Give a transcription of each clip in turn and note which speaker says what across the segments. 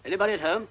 Speaker 1: Anybody at home?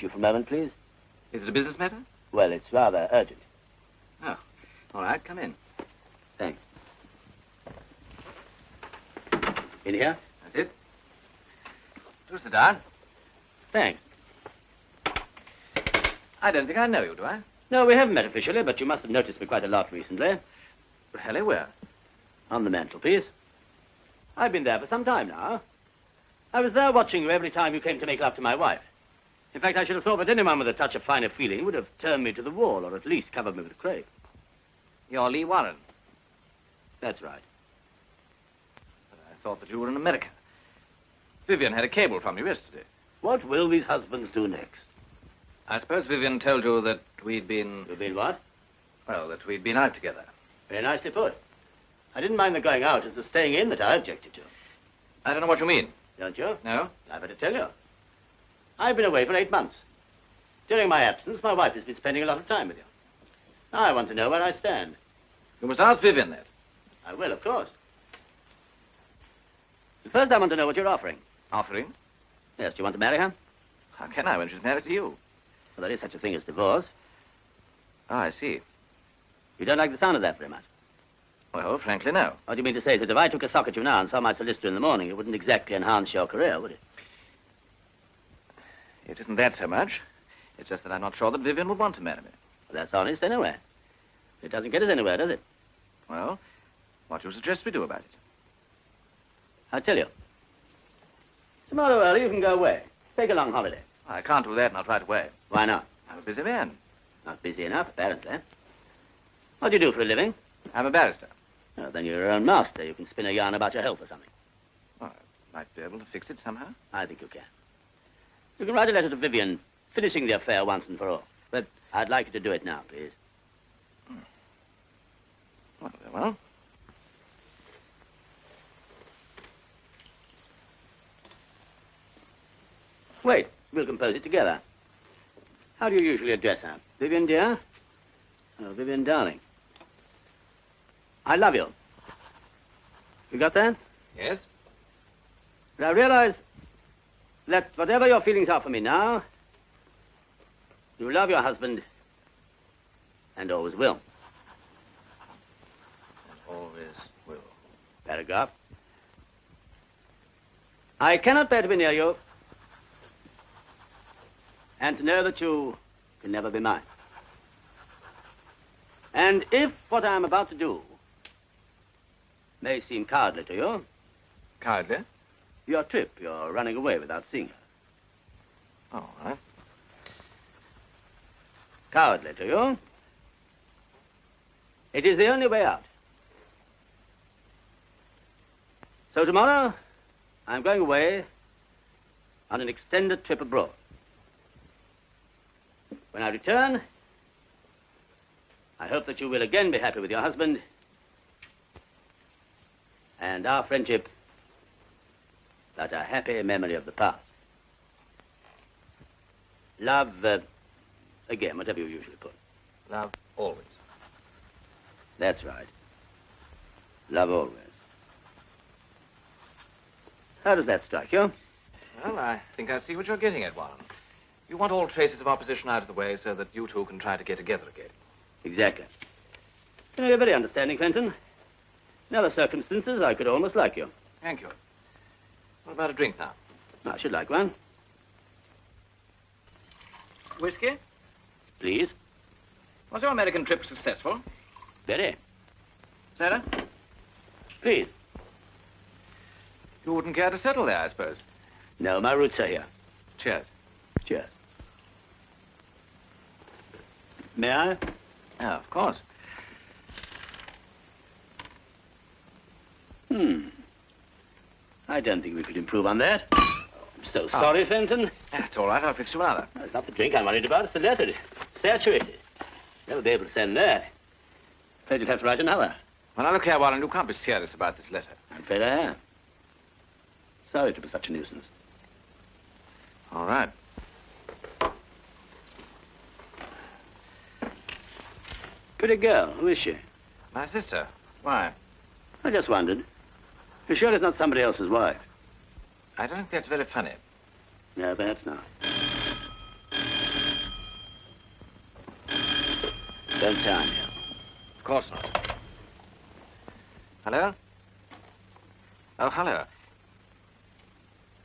Speaker 2: To you for a moment, please?
Speaker 3: Is it a business matter?
Speaker 2: Well, it's rather urgent.
Speaker 3: Oh, all right, come in.
Speaker 2: Thanks.
Speaker 1: In here?
Speaker 2: That's it. Do sit down.
Speaker 1: Thanks.
Speaker 2: I don't think I know you, do I?
Speaker 1: No, we haven't met officially, but you must have noticed me quite a lot recently.
Speaker 2: Really, where?
Speaker 1: On the mantelpiece. I've been there for some time now. I was there watching you every time you came to make love to my wife. In fact, I should have thought that anyone with a touch of finer feeling would have turned me to the wall, or at least covered me with crape.
Speaker 2: You're Lee Warren.
Speaker 1: That's right.
Speaker 2: But I thought that you were in America. Vivian had a cable from you yesterday.
Speaker 1: What will these husbands do next?
Speaker 2: I suppose Vivian told you that we'd been...
Speaker 1: You've been what?
Speaker 2: Well, that we'd been out together.
Speaker 1: Very nicely put. I didn't mind the going out. It's the staying in that I objected to.
Speaker 2: I don't know what you mean.
Speaker 1: Don't you?
Speaker 2: No?
Speaker 1: I've had to tell you. I've been away for 8 months. During my absence, my wife has been spending a lot of time with you. Now I want to know where I stand.
Speaker 2: You must ask Vivian that.
Speaker 1: I will, of course. But first, I want to know what you're offering.
Speaker 2: Offering?
Speaker 1: Yes, do you want to marry her?
Speaker 2: How can I when she's married to you?
Speaker 1: Well, there is such a thing as divorce.
Speaker 2: Oh, I see.
Speaker 1: You don't like the sound of that very much.
Speaker 2: Well, frankly, no.
Speaker 1: What do you mean to say is that if I took a sock at you now and saw my solicitor in the morning, it wouldn't exactly enhance your career, would it?
Speaker 2: It isn't that so much. It's just that I'm not sure that Vivian would want to marry me.
Speaker 1: Well, that's honest anyway. It doesn't get us anywhere, does it?
Speaker 2: Well, what do you suggest we do about it?
Speaker 1: I'll tell you. Tomorrow early, you can go away. Take a long holiday.
Speaker 2: I can't do that, not right away.
Speaker 1: Why not?
Speaker 2: I'm a busy man.
Speaker 1: Not busy enough, apparently. What do you do for a living?
Speaker 2: I'm a barrister.
Speaker 1: Oh, then you're your own master. You can spin a yarn about your health or something.
Speaker 2: Well, I might be able to fix it somehow.
Speaker 1: I think you can. You can write a letter to Vivian, finishing the affair once and for all. But I'd like you to do it now, please.
Speaker 2: Well, very well.
Speaker 1: Wait, we'll compose it together. How do you usually address her? Vivian, dear? Oh, Vivian, darling. I love you. You got that?
Speaker 2: Yes?
Speaker 1: But I realize that whatever your feelings are for me now, you love your husband and always will.
Speaker 2: And always will.
Speaker 1: Paragraph. I cannot bear to be near you and to know that you can never be mine. And if what I am about to do may seem cowardly to you,
Speaker 2: Cowardly?
Speaker 1: your trip, you're running away without seeing her.
Speaker 2: All right.
Speaker 1: Cowardly to you, it is the only way out. So tomorrow, I'm going away on an extended trip abroad. When I return, I hope that you will again be happy with your husband and our friendship, but a happy memory of the past. Love, again, whatever you usually put.
Speaker 2: Love always.
Speaker 1: That's right. Love always. How does that strike you?
Speaker 2: Well, I think I see what you're getting at, Warren. You want all traces of opposition out of the way so that you two can try to get together again.
Speaker 1: Exactly. You know, you're very understanding, Fenton. In other circumstances, I could almost like you.
Speaker 2: Thank you. What about a drink now?
Speaker 1: I should like one.
Speaker 2: Whiskey?
Speaker 1: Please.
Speaker 2: Was your American trip successful?
Speaker 1: Very.
Speaker 2: Sarah?
Speaker 1: Please.
Speaker 2: You wouldn't care to settle there, I suppose.
Speaker 1: No, my roots are here.
Speaker 2: Cheers.
Speaker 1: Cheers. May I?
Speaker 2: Yeah, of course.
Speaker 1: I don't think we could improve on that. I'm so sorry, Fenton.
Speaker 2: That's all right. I'll fix you another.
Speaker 1: No, it's not the drink I'm worried about. It's the letter. It's saturated. Never be able to send that. Afraid you'd have to write another.
Speaker 2: Well, now, look here, Warren. You can't be serious about this letter.
Speaker 1: I'm afraid I am. Sorry to be such a nuisance.
Speaker 2: All right.
Speaker 1: Pretty girl. Who is she?
Speaker 2: My sister. Why?
Speaker 1: I just wondered. You sure it's not somebody else's wife?
Speaker 2: I don't think that's very funny.
Speaker 1: No, perhaps not. Don't say I'm here.
Speaker 2: Of course not. Hello? Oh, hello.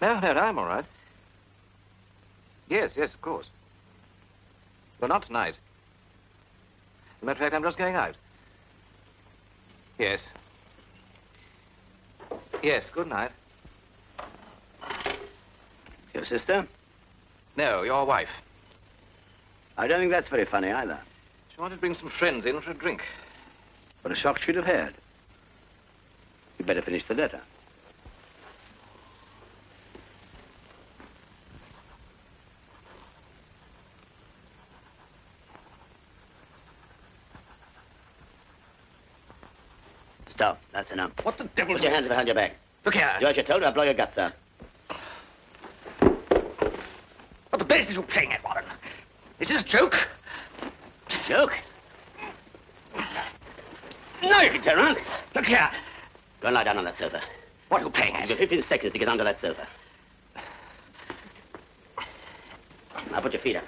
Speaker 2: No, I'm all right. Yes, of course. Well, not tonight. As a matter of fact, I'm just going out. Yes. Yes, good night.
Speaker 1: Your sister?
Speaker 2: No, your wife.
Speaker 1: I don't think that's very funny either.
Speaker 2: She wanted to bring some friends in for a drink.
Speaker 1: What a shock she'd have had. You'd better finish the letter. Stop. That's enough.
Speaker 2: What the devil?
Speaker 1: Put your hands behind your back.
Speaker 2: Look here.
Speaker 1: Do as you're told, or I'll blow your guts out.
Speaker 2: What the blazes are you playing at, Warren? Is this a joke?
Speaker 1: Joke? No, you can turn around.
Speaker 2: Look here.
Speaker 1: Go and lie down on that sofa.
Speaker 2: What are you playing
Speaker 1: You've
Speaker 2: at?
Speaker 1: got 15 seconds to get under that sofa. Now put your feet up.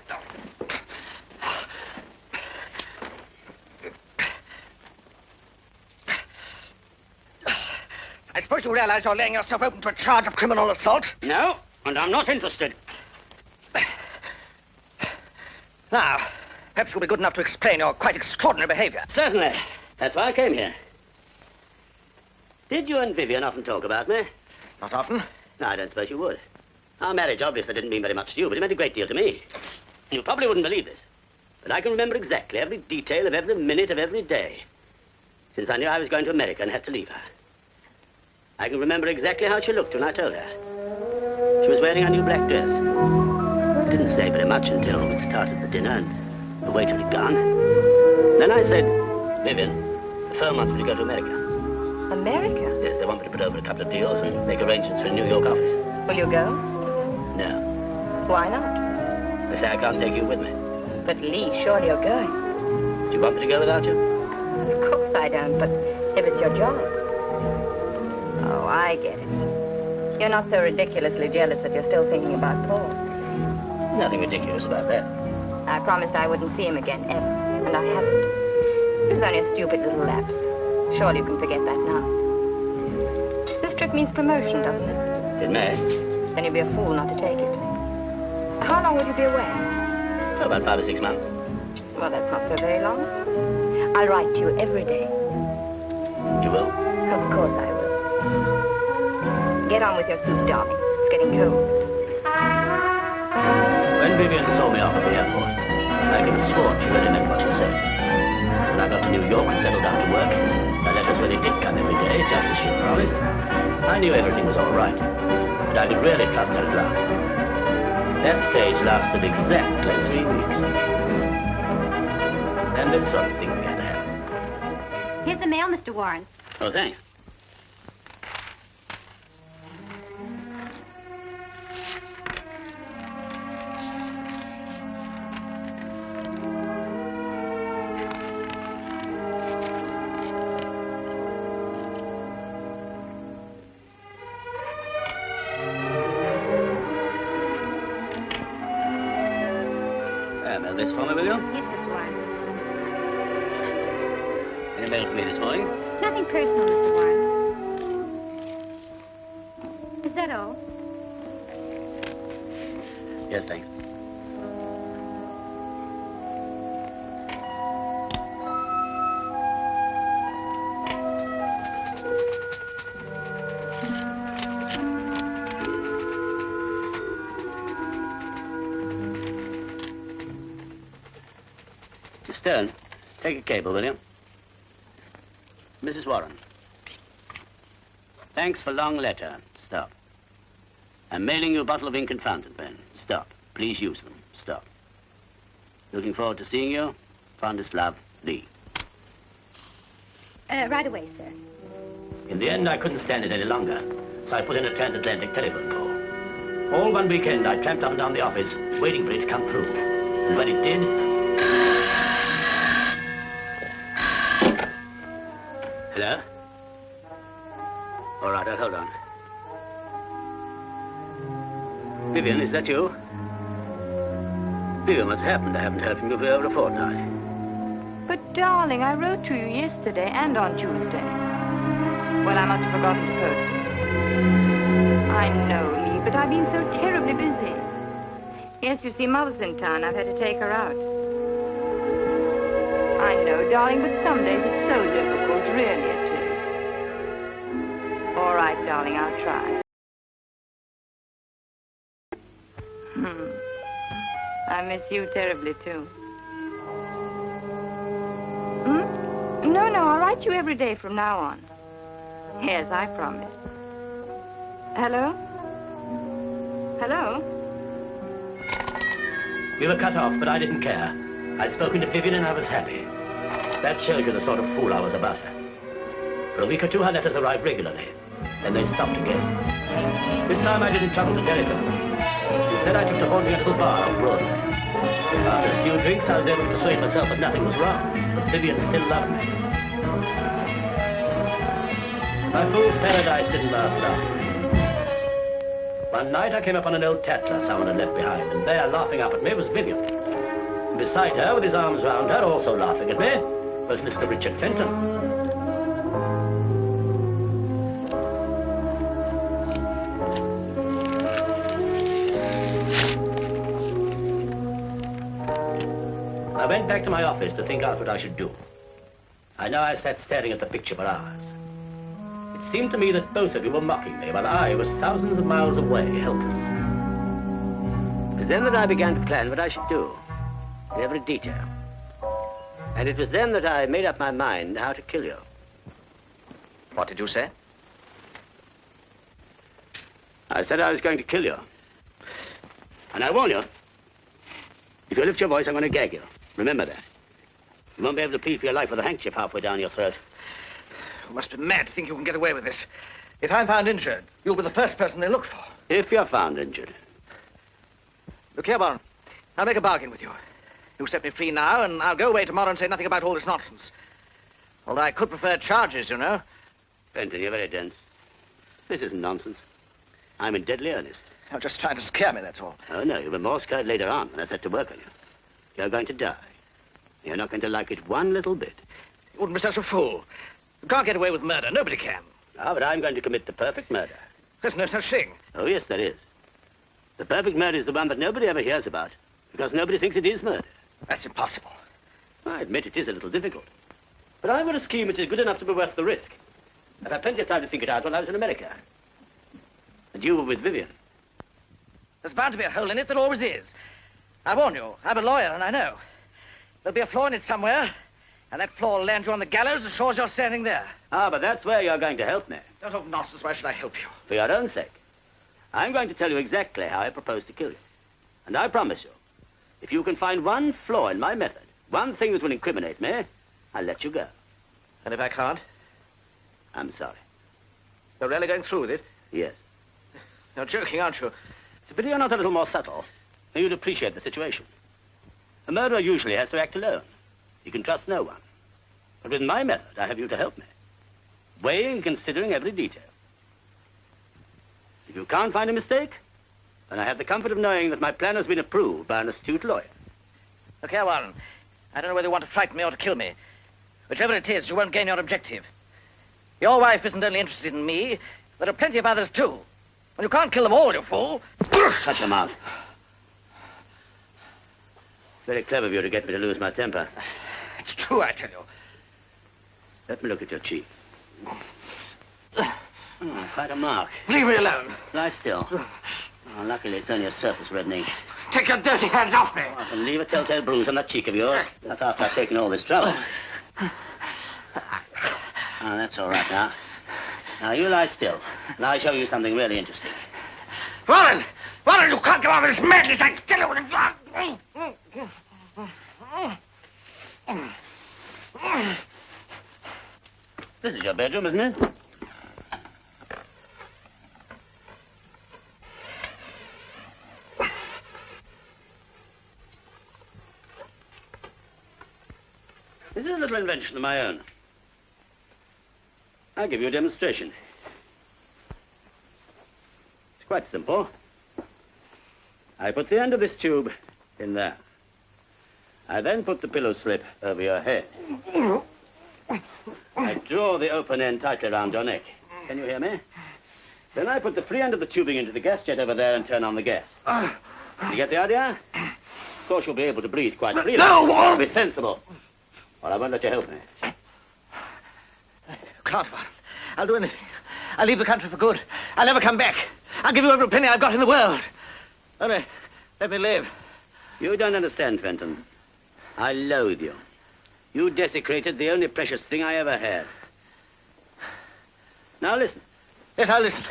Speaker 2: I suppose you realize you're laying yourself open to a charge of criminal assault?
Speaker 1: No, and I'm not interested.
Speaker 2: Now, perhaps you'll be good enough to explain your quite extraordinary behavior.
Speaker 1: Certainly. That's why I came here. Did you and Vivian often talk about me?
Speaker 2: Not often.
Speaker 1: No, I don't suppose you would. Our marriage obviously didn't mean very much to you, but it meant a great deal to me. You probably wouldn't believe this, but I can remember exactly every detail of every minute of every day, since I knew I was going to America and had to leave her. I can remember exactly how she looked when I told her. She was wearing a new black dress. I didn't say very much until we'd started the dinner and the waiter had gone. Then I said, Vivian, the firm wants me to go to America.
Speaker 3: America?
Speaker 1: Yes, they want me to put over a couple of deals and make arrangements for a New York office.
Speaker 3: Will you go?
Speaker 1: No.
Speaker 3: Why not?
Speaker 1: They say I can't take you with me.
Speaker 3: But Lee, surely you're going.
Speaker 1: Do you want me to go without you?
Speaker 3: Of course I don't, but if it's your job. Oh, I get it. You're not so ridiculously jealous that you're still thinking about Paul.
Speaker 1: Nothing ridiculous about that.
Speaker 3: I promised I wouldn't see him again, ever, and I haven't. It was only a stupid little lapse. Surely you can forget that now. This trip means promotion, doesn't it?
Speaker 1: It may.
Speaker 3: Then you'd be a fool not to take it. How long will you be away?
Speaker 1: Oh, about 5 or 6 months.
Speaker 3: Well, that's not so very long. I'll write to you every day.
Speaker 1: You will?
Speaker 3: Of course I will. Get on with your soup, darling. It's getting cold.
Speaker 1: When Vivian saw me off at the airport, I could have sworn she heard in what she said. When I got to New York and settled down to work, the letters really did come every day, just as she'd promised. I knew everything was all right, but I could really trust her at last. That stage lasted exactly 3 weeks. And this sort of thing began to happen.
Speaker 4: Here's the mail, Mr. Warren.
Speaker 1: Oh, thanks. This for me, will you?
Speaker 4: Yes, Mr. Warren.
Speaker 1: Any mail for me this morning?
Speaker 4: Nothing personal, Mr. Warren. Is that all?
Speaker 1: Yes, thanks. Stern, take a cable, will you? Mrs. Warren. Thanks for long letter. Stop. I'm mailing you a bottle of ink and fountain pen. Stop. Please use them. Stop. Looking forward to seeing you. Fondest love, Lee.
Speaker 4: Right away, sir.
Speaker 1: In the end, I couldn't stand it any longer, so I put in a transatlantic telephone call. All one weekend, I tramped up and down the office, waiting for it to come through. And when it did... Hello? All right, I'll hold on. Vivian, is that you? Vivian, what's happened? I haven't heard from you for over a fortnight.
Speaker 3: But, darling, I wrote to you yesterday and on Tuesday. Well, I must have forgotten to post it. I know, Lee, but I've been so terribly busy. Yes, you see, Mother's in town. I've had to take her out. I know, darling, but some days it's so difficult. Really, it is. All right, darling, I'll try. I miss you terribly, too. No, I'll write you every day from now on. Yes, I promise. Hello? Hello?
Speaker 1: We were cut off, but I didn't care. I'd spoken to Vivian and I was happy. That shows you the sort of fool I was about her. For a week or two, her letters arrived regularly. Then they stopped again. This time I didn't trouble to telephone. Instead, I took to haunting a little bar on Broadway. After a few drinks, I was able to persuade myself that nothing was wrong, but Vivian still loved me. My fool's paradise didn't last long. One night, I came upon an old tattler someone had left behind, and there, laughing up at me, was Vivian. And beside her, with his arms round her, also laughing at me, was Mr. Richard Fenton. I went back to my office to think out what I should do. I know I sat staring at the picture for hours. It seemed to me that both of you were mocking me, while I was thousands of miles away, helpless. It was then that I began to plan what I should do, in every detail. And it was then that I made up my mind how to kill you.
Speaker 2: What did you say?
Speaker 1: I said I was going to kill you. And I warn you, if you lift your voice, I'm going to gag you. Remember that. You won't be able to plead for your life with a handkerchief halfway down your throat.
Speaker 2: You must be mad to think you can get away with this. If I'm found injured, you'll be the first person they look for.
Speaker 1: If you're found injured.
Speaker 2: Look here, Warren. I'll make a bargain with you. You set me free now, and I'll go away tomorrow and say nothing about all this nonsense. Although I could prefer charges, you know.
Speaker 1: Fenton, you're very dense. This isn't nonsense. I'm in deadly earnest.
Speaker 2: You're just trying to scare me, that's all.
Speaker 1: Oh, no, you'll be more scared later on when I set to work on you. You're going to die. You're not going to like it one little bit.
Speaker 2: You wouldn't be such a fool. You can't get away with murder. Nobody can.
Speaker 1: Ah, but I'm going to commit the perfect murder.
Speaker 2: There's no such thing.
Speaker 1: Oh, yes, there is. The perfect murder is the one that nobody ever hears about, because nobody thinks it is murder.
Speaker 2: That's impossible.
Speaker 1: I admit it is a little difficult. But I've got a scheme which is good enough to be worth the risk. I've had plenty of time to think it out while I was in America. And you were with Vivian.
Speaker 2: There's bound to be a hole in it. There always is. I warn you, I'm a lawyer, and I know. There'll be a flaw in it somewhere, and that flaw will land you on the gallows as sure as you're standing there.
Speaker 1: Ah, but that's where you're going to help me.
Speaker 2: Don't talk nonsense. Why should I help you?
Speaker 1: For your own sake. I'm going to tell you exactly how I propose to kill you. And I promise you, if you can find one flaw in my method, one thing that will incriminate me, I'll let you go.
Speaker 2: And if I can't?
Speaker 1: I'm sorry.
Speaker 2: You're really going through with it?
Speaker 1: Yes.
Speaker 2: You're joking, aren't you?
Speaker 1: It's a pity you're not a little more subtle, and you'd appreciate the situation. A murderer usually has to act alone. He can trust no one. But with my method, I have you to help me, weighing and considering every detail. If you can't find a mistake, then I have the comfort of knowing that my plan has been approved by an astute lawyer.
Speaker 2: Look here, Warren. I don't know whether you want to frighten me or to kill me. Whichever it is, you won't gain your objective. Your wife isn't only interested in me, there are plenty of others, too. And you can't kill them all, you fool.
Speaker 1: Shut your mouth. Very clever of you to get me to lose my temper.
Speaker 2: It's true, I tell you.
Speaker 1: Let me look at your cheek. Quite a mark.
Speaker 2: Leave me alone.
Speaker 1: Lie still. Oh, luckily, it's only a surface reddening.
Speaker 2: Take your dirty hands off me.
Speaker 1: I can leave a telltale bruise on that cheek of yours. Not after I've taken all this trouble. Oh, that's all right now. Now, you lie still, and I'll show you something really interesting.
Speaker 2: Warren! Warren, you can't go on with this madness, I tell you.
Speaker 1: This is your bedroom, isn't it? This is a little invention of my own. I'll give you a demonstration. It's quite simple. I put the end of this tube in there. I then put the pillow slip over your head. I draw the open end tightly around your neck. Can you hear me? Then I put the free end of the tubing into the gas jet over there and turn on the gas. You get the idea? Of course, you'll be able to breathe quite freely.
Speaker 2: No!
Speaker 1: Be sensible. Or I won't let you help me.
Speaker 2: Can't, Warren. I'll do anything. I'll leave the country for good. I'll never come back. I'll give you every penny I've got in the world. Only, let me live.
Speaker 1: You don't understand, Fenton. I loathe you. You desecrated the only precious thing I ever had. Now listen.
Speaker 2: Yes, I'll listen.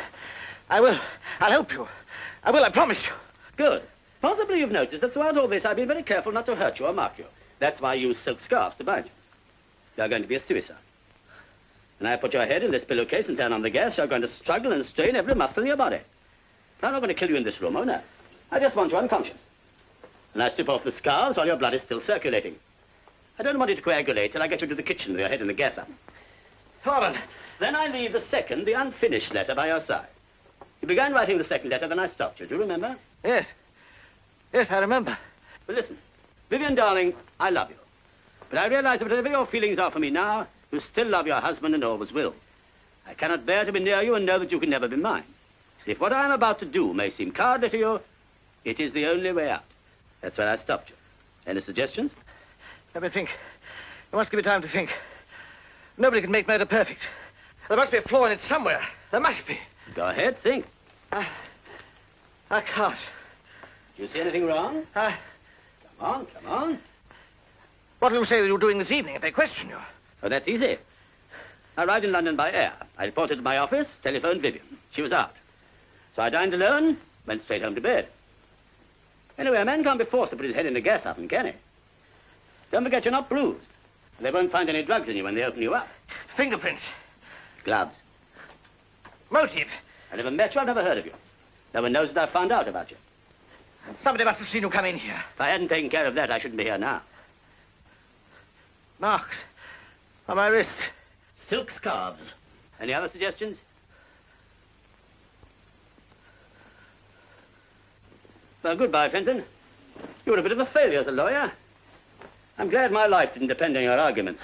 Speaker 2: I will. I'll help you. I will, I promise you.
Speaker 1: Good. Possibly you've noticed that throughout all this I've been very careful not to hurt you or mark you. That's why I use silk scarves to bind you. You're going to be a suicide. When I put your head in this pillowcase and turn on the gas, you're going to struggle and strain every muscle in your body. I'm not going to kill you in this room, oh no. I just want you unconscious. And I strip off the scarves while your blood is still circulating. I don't want you to coagulate till I get you to the kitchen with your head in the gas oven.
Speaker 2: Warren.
Speaker 1: Then I leave the second, the unfinished letter by your side. You began writing the second letter, then I stopped you. Do you remember?
Speaker 2: Yes. Yes, I remember.
Speaker 1: Well, listen. Vivian, darling, I love you. But I realize that whatever your feelings are for me now, you still love your husband and always will. I cannot bear to be near you and know that you can never be mine. If what I am about to do may seem cowardly to you, it is the only way out. That's where I stopped you. Any suggestions?
Speaker 2: Let me think. You must give me time to think. Nobody can make murder perfect. There must be a flaw in it somewhere. There must be.
Speaker 1: Go ahead, think.
Speaker 2: I can't.
Speaker 1: Do you see anything wrong? Come on, come on.
Speaker 2: What will you say that you're doing this evening if they question you?
Speaker 1: Oh, that's easy. I arrived in London by air. I reported to my office, telephoned Vivian. She was out. So I dined alone, went straight home to bed. Anyway, a man can't be forced to put his head in the gas oven, can he? Don't forget you're not bruised. They won't find any drugs in you when they open you up.
Speaker 2: Fingerprints.
Speaker 1: Gloves.
Speaker 2: Motive.
Speaker 1: I never met you, I've never heard of you. No one knows that I found out about you.
Speaker 2: Somebody must have seen you come in here.
Speaker 1: If I hadn't taken care of that, I shouldn't be here now.
Speaker 2: Marks. On my wrist.
Speaker 1: Silk scarves. Any other suggestions? Well, goodbye, Fenton. You were a bit of a failure as a lawyer. I'm glad my life didn't depend on your arguments.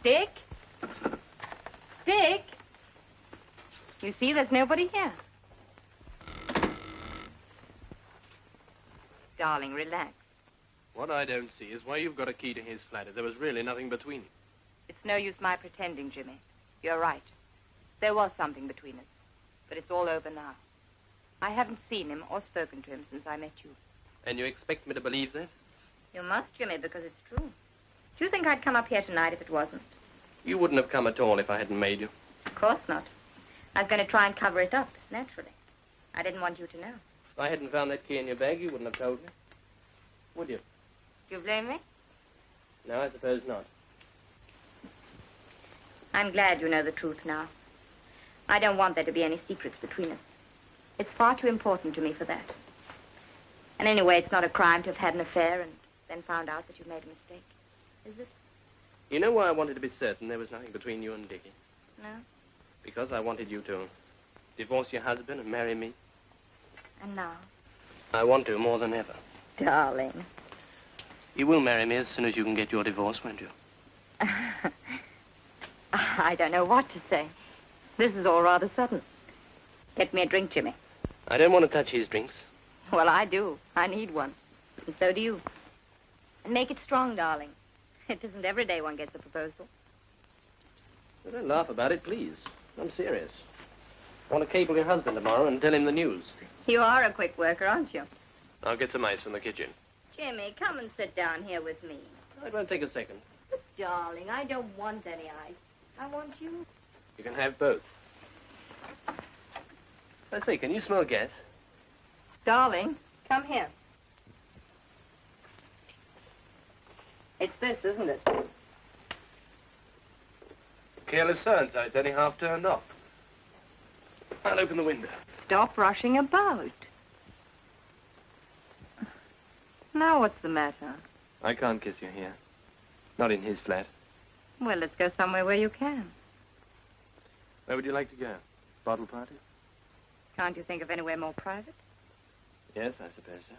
Speaker 3: Dick? Dick? You see, there's nobody here. Darling, relax.
Speaker 5: What I don't see is why you've got a key to his flat if there was really nothing between you.
Speaker 3: It's no use my pretending, Jimmy. You're right. There was something between us. But it's all over now. I haven't seen him or spoken to him since I met you.
Speaker 5: And you expect me to believe that?
Speaker 3: You must, Jimmy, because it's true. Do you think I'd come up here tonight if it wasn't?
Speaker 5: You wouldn't have come at all if I hadn't made you.
Speaker 3: Of course not. I was going to try and cover it up, naturally. I didn't want you to know.
Speaker 5: If I hadn't found that key in your bag, you wouldn't have told me. Would you?
Speaker 3: Do you blame me?
Speaker 5: No, I suppose not.
Speaker 3: I'm glad you know the truth now. I don't want there to be any secrets between us. It's far too important to me for that. And anyway, it's not a crime to have had an affair and then found out that you've made a mistake. Is it?
Speaker 5: You know why I wanted to be certain there was nothing between you and Dickie?
Speaker 3: No?
Speaker 5: Because I wanted you to divorce your husband and marry me.
Speaker 3: And now?
Speaker 5: I want to more than ever.
Speaker 3: Darling.
Speaker 5: You will marry me as soon as you can get your divorce, won't you?
Speaker 3: I don't know what to say. This is all rather sudden. Get me a drink, Jimmy.
Speaker 5: I don't want to touch his drinks.
Speaker 3: Well, I do. I need one. And so do you. And make it strong, darling. It isn't every day one gets a proposal.
Speaker 5: Well, don't laugh about it, please. I'm serious. I want to cable your husband tomorrow and tell him the news.
Speaker 3: You are a quick worker, aren't you?
Speaker 5: I'll get some ice from the kitchen.
Speaker 3: Jimmy, come and sit down here with me.
Speaker 5: It won't take a second.
Speaker 3: But, darling, I don't want any ice. I want you.
Speaker 5: You can have both. I say, can you smell gas?
Speaker 3: Darling, come here. It's this, isn't it?
Speaker 5: Careless so-and-so. It's only half turned off. I'll open the window.
Speaker 3: Stop rushing about. Now what's the matter?
Speaker 5: I can't kiss you here. Not in his flat.
Speaker 3: Well, let's go somewhere where you can.
Speaker 5: Where would you like to go? Bottle party?
Speaker 3: Can't you think of anywhere more private?
Speaker 5: Yes, I suppose so.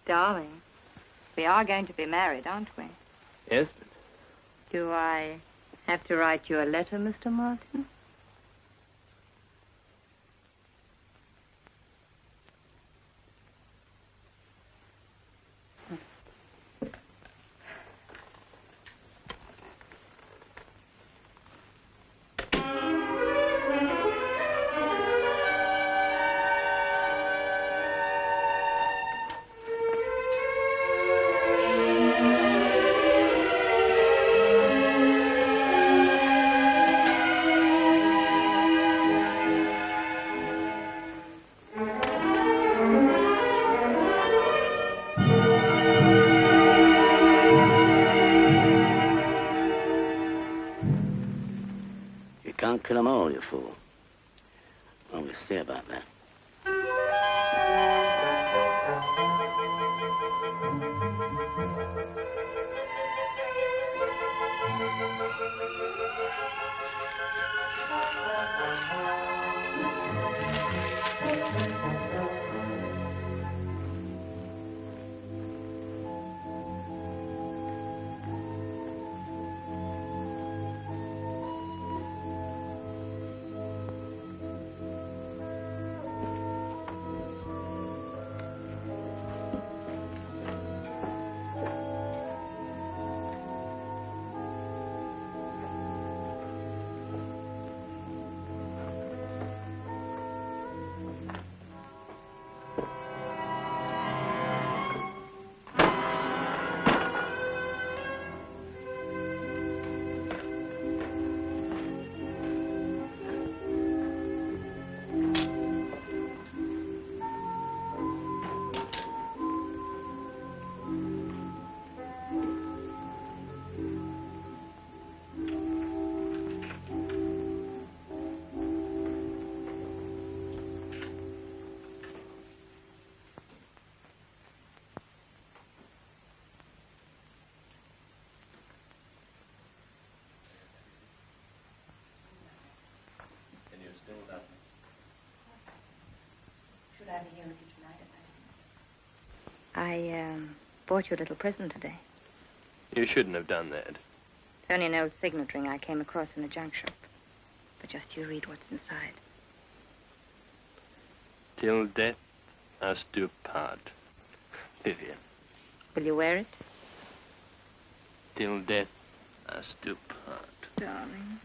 Speaker 3: Darling, we are going to be married, aren't we?
Speaker 5: Yes, but...
Speaker 3: Do I have to write you a letter, Mr. Martin?
Speaker 1: Kill them all, you fool. Well, we'll see about that. Should I be here with you tonight? I bought you a little present today.
Speaker 5: You shouldn't have done that.
Speaker 3: It's only an old signet ring I came across in the junk shop. But just you read what's inside.
Speaker 6: Till death us do part. Vivian.
Speaker 3: Will you wear it?
Speaker 6: Till death us do part.
Speaker 3: Darling.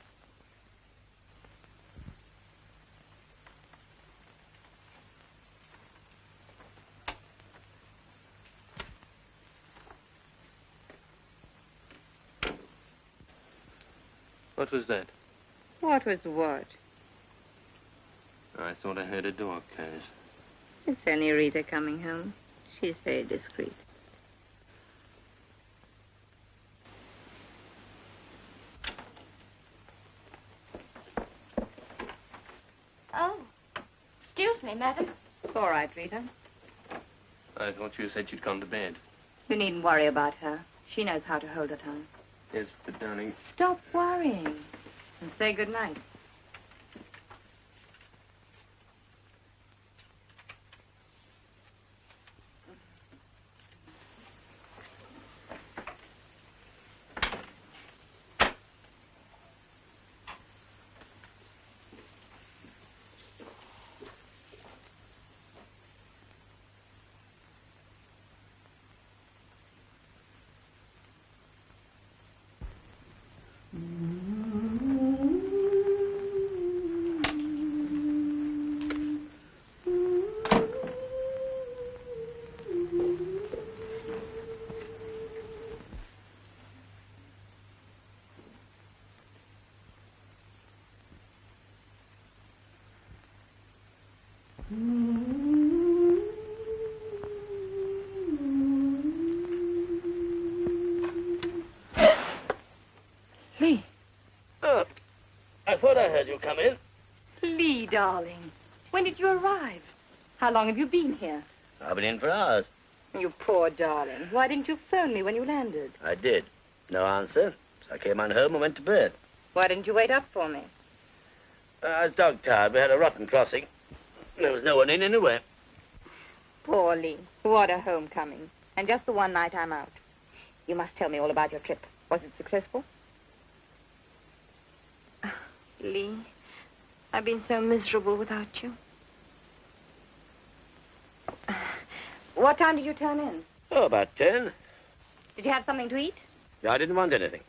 Speaker 6: What was that?
Speaker 3: What was what?
Speaker 6: I thought I heard a door close.
Speaker 3: It's only Rita coming home. She's very discreet.
Speaker 4: Oh, excuse me, madam.
Speaker 3: It's all right, Rita.
Speaker 6: I thought you said she'd gone to bed.
Speaker 3: You needn't worry about her. She knows how to hold her tongue.
Speaker 6: Yes, but darling.
Speaker 3: Stop worrying and say good night.
Speaker 2: Lee.
Speaker 1: Oh, I thought I heard you come in.
Speaker 3: Lee, darling. When did you arrive? How long have you been here?
Speaker 1: I've been in for hours.
Speaker 3: You poor darling. Why didn't you phone me when you landed?
Speaker 1: I did. No answer. So I came on home and went to bed.
Speaker 3: Why didn't you wait up for me?
Speaker 1: I was dog-tired. We had a rotten crossing. There was no one in anyway.
Speaker 3: Poor Lee. What a homecoming. And just the one night I'm out. You must tell me all about your trip. Was it successful? Lee, I've been so miserable without you. What time did you turn in?
Speaker 1: Oh, about 10.
Speaker 3: Did you have something to eat?
Speaker 1: No, I didn't want anything.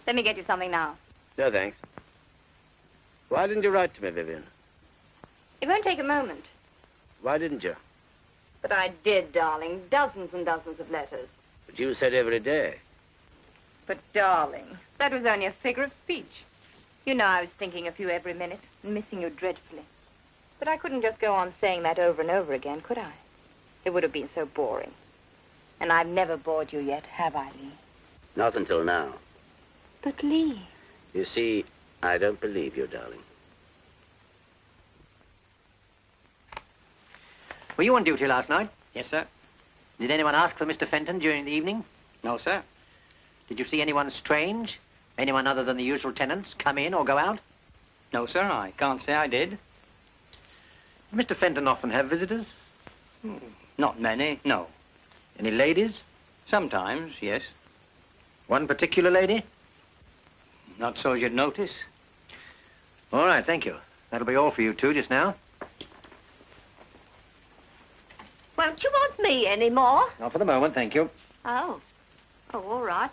Speaker 3: Let me get you something now.
Speaker 1: No, thanks. Why didn't you write to me, Vivian?
Speaker 3: It won't take a moment.
Speaker 1: Why didn't you?
Speaker 3: But I did, darling. Dozens and dozens of letters.
Speaker 1: But you said every day.
Speaker 3: But, darling, that was only a figure of speech. You know I was thinking of you every minute and missing you dreadfully. But I couldn't just go on saying that over and over again, could I? It would have been so boring. And I've never bored you yet, have I, Lee?
Speaker 1: Not until now.
Speaker 3: But, Lee...
Speaker 1: You see, I don't believe you, darling.
Speaker 2: Were you on duty last night?
Speaker 5: Yes, sir.
Speaker 2: Did anyone ask for Mr. Fenton during the evening?
Speaker 5: No, sir.
Speaker 2: Did you see anyone strange? Anyone other than the usual tenants come in or go out?
Speaker 5: No, sir, I can't say I did.
Speaker 2: Did Mr. Fenton often have visitors?
Speaker 5: Not many, no.
Speaker 2: Any ladies?
Speaker 5: Sometimes, yes.
Speaker 2: One particular lady?
Speaker 5: Not so as you'd notice.
Speaker 2: All right, thank you. That'll be all for you two just now.
Speaker 4: Won't you want me anymore?
Speaker 2: Not for the moment, thank you.
Speaker 4: Oh. Oh, all right.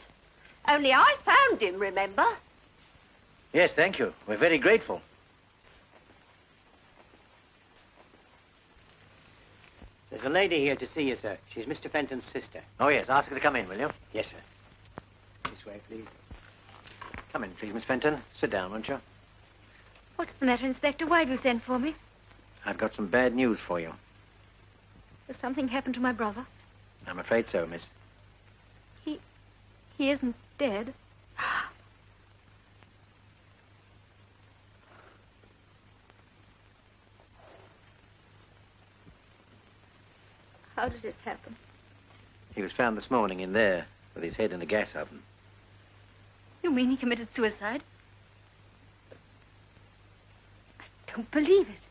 Speaker 4: Only I found him, remember?
Speaker 2: Yes, thank you. We're very grateful.
Speaker 5: There's a lady here to see you, sir. She's Mr. Fenton's sister.
Speaker 2: Oh, yes, ask her to come in, will you?
Speaker 5: Yes, sir. This way, please.
Speaker 2: Come in, please, Miss Fenton. Sit down, won't you?
Speaker 4: What's the matter, Inspector? Why have you sent for me?
Speaker 2: I've got some bad news for you.
Speaker 4: Has something happened to my brother?
Speaker 2: I'm afraid so, miss.
Speaker 4: He isn't dead. How did it happen?
Speaker 2: He was found this morning in there with his head in a gas oven.
Speaker 4: You mean he committed suicide? I don't believe it.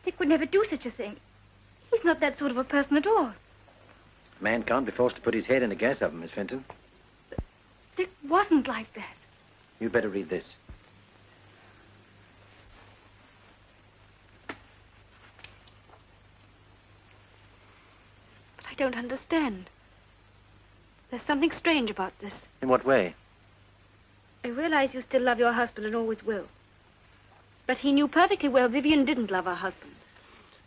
Speaker 4: Dick would never do such a thing. He's not that sort of a person at all.
Speaker 2: A man can't be forced to put his head in a gas oven, Miss Fenton.
Speaker 4: Dick wasn't like that.
Speaker 2: You'd better read this.
Speaker 4: But I don't understand. There's something strange about this.
Speaker 2: In what way?
Speaker 4: I realize you still love your husband and always will. But he knew perfectly well Vivian didn't love her husband.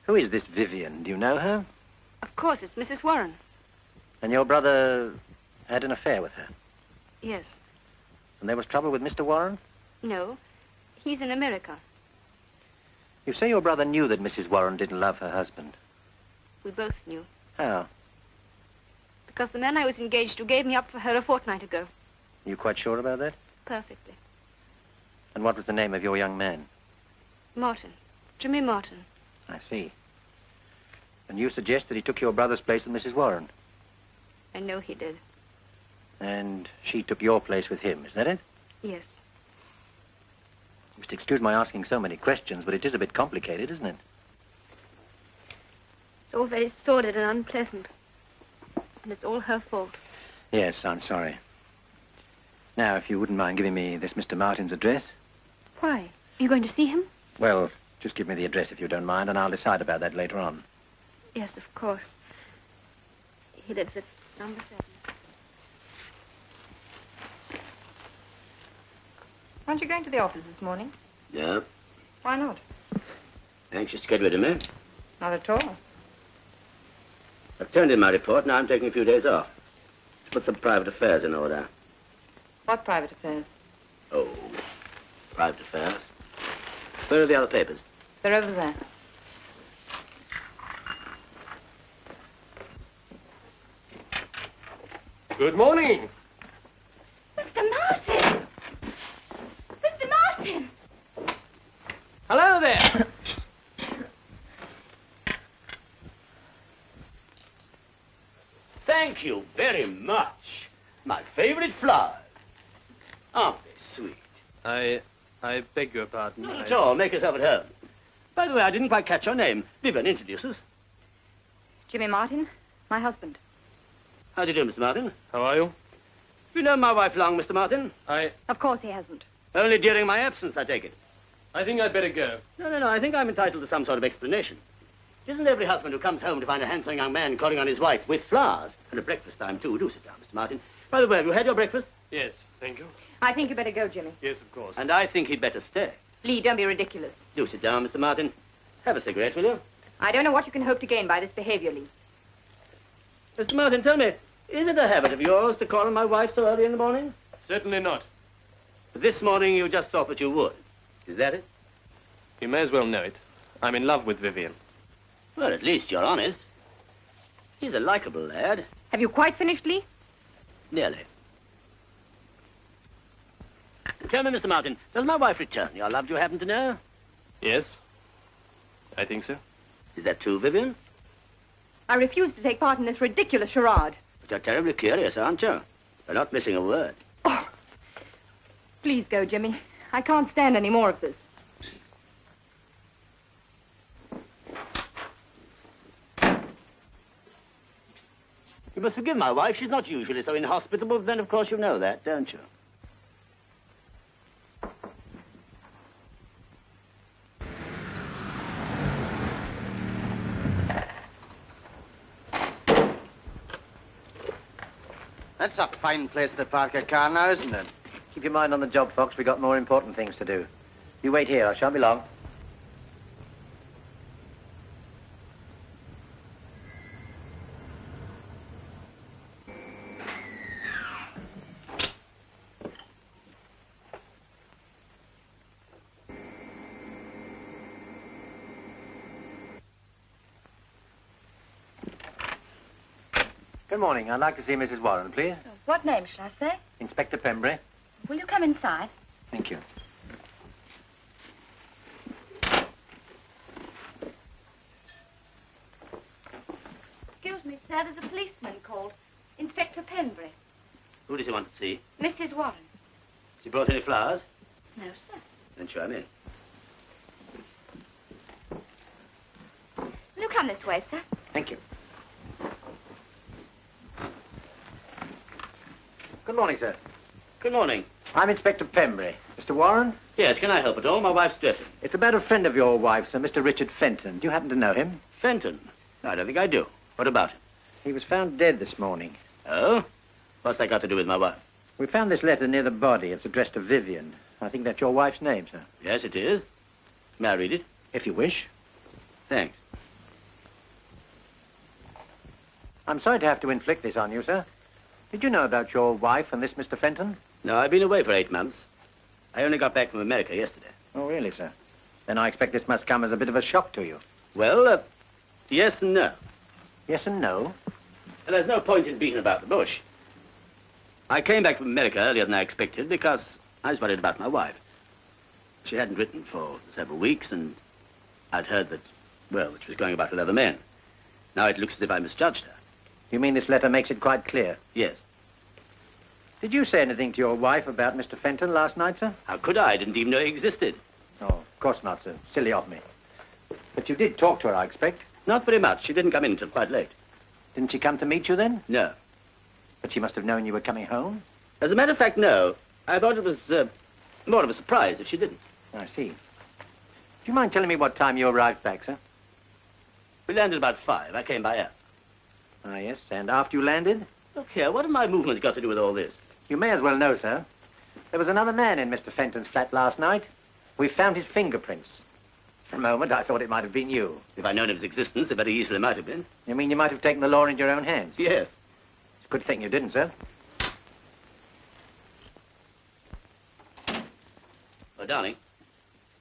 Speaker 2: Who is this Vivian? Do you know her?
Speaker 4: Of course, it's Mrs. Warren.
Speaker 2: And your brother had an affair with her?
Speaker 4: Yes.
Speaker 2: And there was trouble with Mr. Warren?
Speaker 4: No. He's in America.
Speaker 2: You say your brother knew that Mrs. Warren didn't love her husband.
Speaker 4: We both knew.
Speaker 2: How?
Speaker 4: Because the man I was engaged to gave me up for her a fortnight ago.
Speaker 2: Are you quite sure about that?
Speaker 4: Perfectly.
Speaker 2: And what was the name of your young man?
Speaker 4: Martin. Jimmy Martin.
Speaker 2: I see. And you suggest that he took your brother's place with Mrs. Warren?
Speaker 4: I know he did.
Speaker 2: And she took your place with him, is that it?
Speaker 4: Yes.
Speaker 2: You must excuse my asking so many questions, but it is a bit complicated, isn't it?
Speaker 4: It's all very sordid and unpleasant. And it's all her fault.
Speaker 2: Yes, I'm sorry. Now, if you wouldn't mind giving me this Mr. Martin's address.
Speaker 4: Why? Are you going to see him?
Speaker 2: Well, just give me the address if you don't mind, and I'll decide about that later on.
Speaker 4: Yes, of course. He lives at number 7.
Speaker 3: Aren't you going to the office this morning?
Speaker 1: Yeah.
Speaker 3: Why not?
Speaker 1: Anxious to get rid of me?
Speaker 3: Not at all.
Speaker 1: I've turned in my report. Now I'm taking a few days off to put some private affairs in order.
Speaker 3: What private affairs?
Speaker 1: Oh, private affairs. Where are the other papers?
Speaker 3: They're over there.
Speaker 5: Good morning.
Speaker 4: Mr. Martin! Mr. Martin!
Speaker 5: Hello there.
Speaker 1: Thank you very much. My favorite flowers. Aren't they sweet?
Speaker 6: I beg your pardon.
Speaker 1: Not at all. Make yourself at home. By the way, I didn't quite catch your name. Vivian, introduce us.
Speaker 3: Jimmy Martin, my husband.
Speaker 1: How do you do, Mr. Martin?
Speaker 6: How are you?
Speaker 1: Have you known my wife long, Mr. Martin?
Speaker 3: Of course he hasn't.
Speaker 1: Only during my absence, I take it.
Speaker 6: I think I'd better go.
Speaker 1: No. I think I'm entitled to some sort of explanation. Isn't every husband who comes home to find a handsome young man calling on his wife with flowers, and at breakfast time, too? Do sit down, Mr. Martin. By the way, have you had your breakfast?
Speaker 6: Yes, thank you.
Speaker 3: I think you better go, Jimmy.
Speaker 6: Yes, of course.
Speaker 1: And I think he'd better stay.
Speaker 3: Lee, don't be ridiculous.
Speaker 1: Do sit down, Mr. Martin. Have a cigarette, will you?
Speaker 3: I don't know what you can hope to gain by this behavior, Lee.
Speaker 1: Mr. Martin, tell me, is it a habit of yours to call on my wife so early in the morning?
Speaker 6: Certainly not.
Speaker 1: But this morning you just thought that you would. Is that it?
Speaker 6: You may as well know it. I'm in love with Vivian.
Speaker 1: Well, at least you're honest. He's a likable lad.
Speaker 3: Have you quite finished, Lee?
Speaker 1: Nearly. Tell me, Mr. Martin, does my wife return your love, do you happen to know?
Speaker 6: Yes, I think so.
Speaker 1: Is that true, Vivian?
Speaker 3: I refuse to take part in this ridiculous charade.
Speaker 1: But you're terribly curious, aren't you? You're not missing a word.
Speaker 3: Oh. Please go, Jimmy. I can't stand any more of this.
Speaker 1: You must forgive my wife. She's not usually so inhospitable, but then, of course, you know that, don't you?
Speaker 2: That's a fine place to park a car now, isn't it? Keep your mind on the job, Fox. We've got more important things to do. You wait here. I shan't be long. Good morning. I'd like to see Mrs. Warren, please.
Speaker 3: What name should I say?
Speaker 2: Inspector Pembury.
Speaker 3: Will you come inside?
Speaker 2: Thank you.
Speaker 4: Excuse me, sir, there's a policeman called. Inspector Penbury.
Speaker 1: Who does he want to see?
Speaker 4: Mrs. Warren.
Speaker 1: Has he brought any flowers?
Speaker 4: No, sir.
Speaker 1: Then show him in.
Speaker 4: Will you come this way, sir?
Speaker 2: Thank you. Good morning, sir.
Speaker 1: Good morning.
Speaker 7: I'm Inspector Pembury. Mr. Warren?
Speaker 1: Yes, can I help at all? My wife's dressing.
Speaker 7: It's about a friend of your wife, Sir, Mr. Richard Fenton. Do you happen to know him?
Speaker 1: Fenton? No, I don't think I do. What about him?
Speaker 7: He was found dead this morning.
Speaker 1: Oh? What's that got to do with my wife?
Speaker 7: We found this letter near the body. It's addressed to Vivian. I think that's your wife's name, sir.
Speaker 1: Yes, it is. May I read it?
Speaker 7: If you wish.
Speaker 1: Thanks.
Speaker 7: I'm sorry to have to inflict this on you, sir. Did you know about your wife and this Mr. Fenton?
Speaker 1: No, I've been away for 8 months. I only got back from America yesterday.
Speaker 7: Oh, really, sir? Then I expect this must come as a bit of a shock to you.
Speaker 1: Well, yes and no.
Speaker 7: Yes and no?
Speaker 1: And there's no point in beating about the bush. I came back from America earlier than I expected because I was worried about my wife. She hadn't written for several weeks, and I'd heard that, well, that she was going about with other men. Now it looks as if I misjudged her.
Speaker 7: You mean this letter makes it quite clear?
Speaker 1: Yes.
Speaker 7: Did you say anything to your wife about Mr. Fenton last night, sir?
Speaker 1: How could I? I didn't even know he existed.
Speaker 7: Oh, of course not, sir. Silly of me. But you did talk to her, I expect.
Speaker 1: Not very much. She didn't come in until quite late.
Speaker 7: Didn't she come to meet you then?
Speaker 1: No.
Speaker 7: But she must have known you were coming home.
Speaker 1: As a matter of fact, no. I thought it was more of a surprise if she didn't.
Speaker 7: I see. Do you mind telling me what time you arrived back, sir?
Speaker 1: We landed about 5. I came by air.
Speaker 7: Ah, yes. And after you landed?
Speaker 1: Look here, what have my movements got to do with all this?
Speaker 7: You may as well know, sir. There was another man in Mr. Fenton's flat last night. We found his fingerprints. For a moment, I thought it might have been you.
Speaker 1: If I'd known of his existence, it very easily might have been.
Speaker 7: You mean you might have taken the law into your own hands?
Speaker 1: Yes.
Speaker 7: It's a good thing you didn't, sir.
Speaker 1: Oh, darling,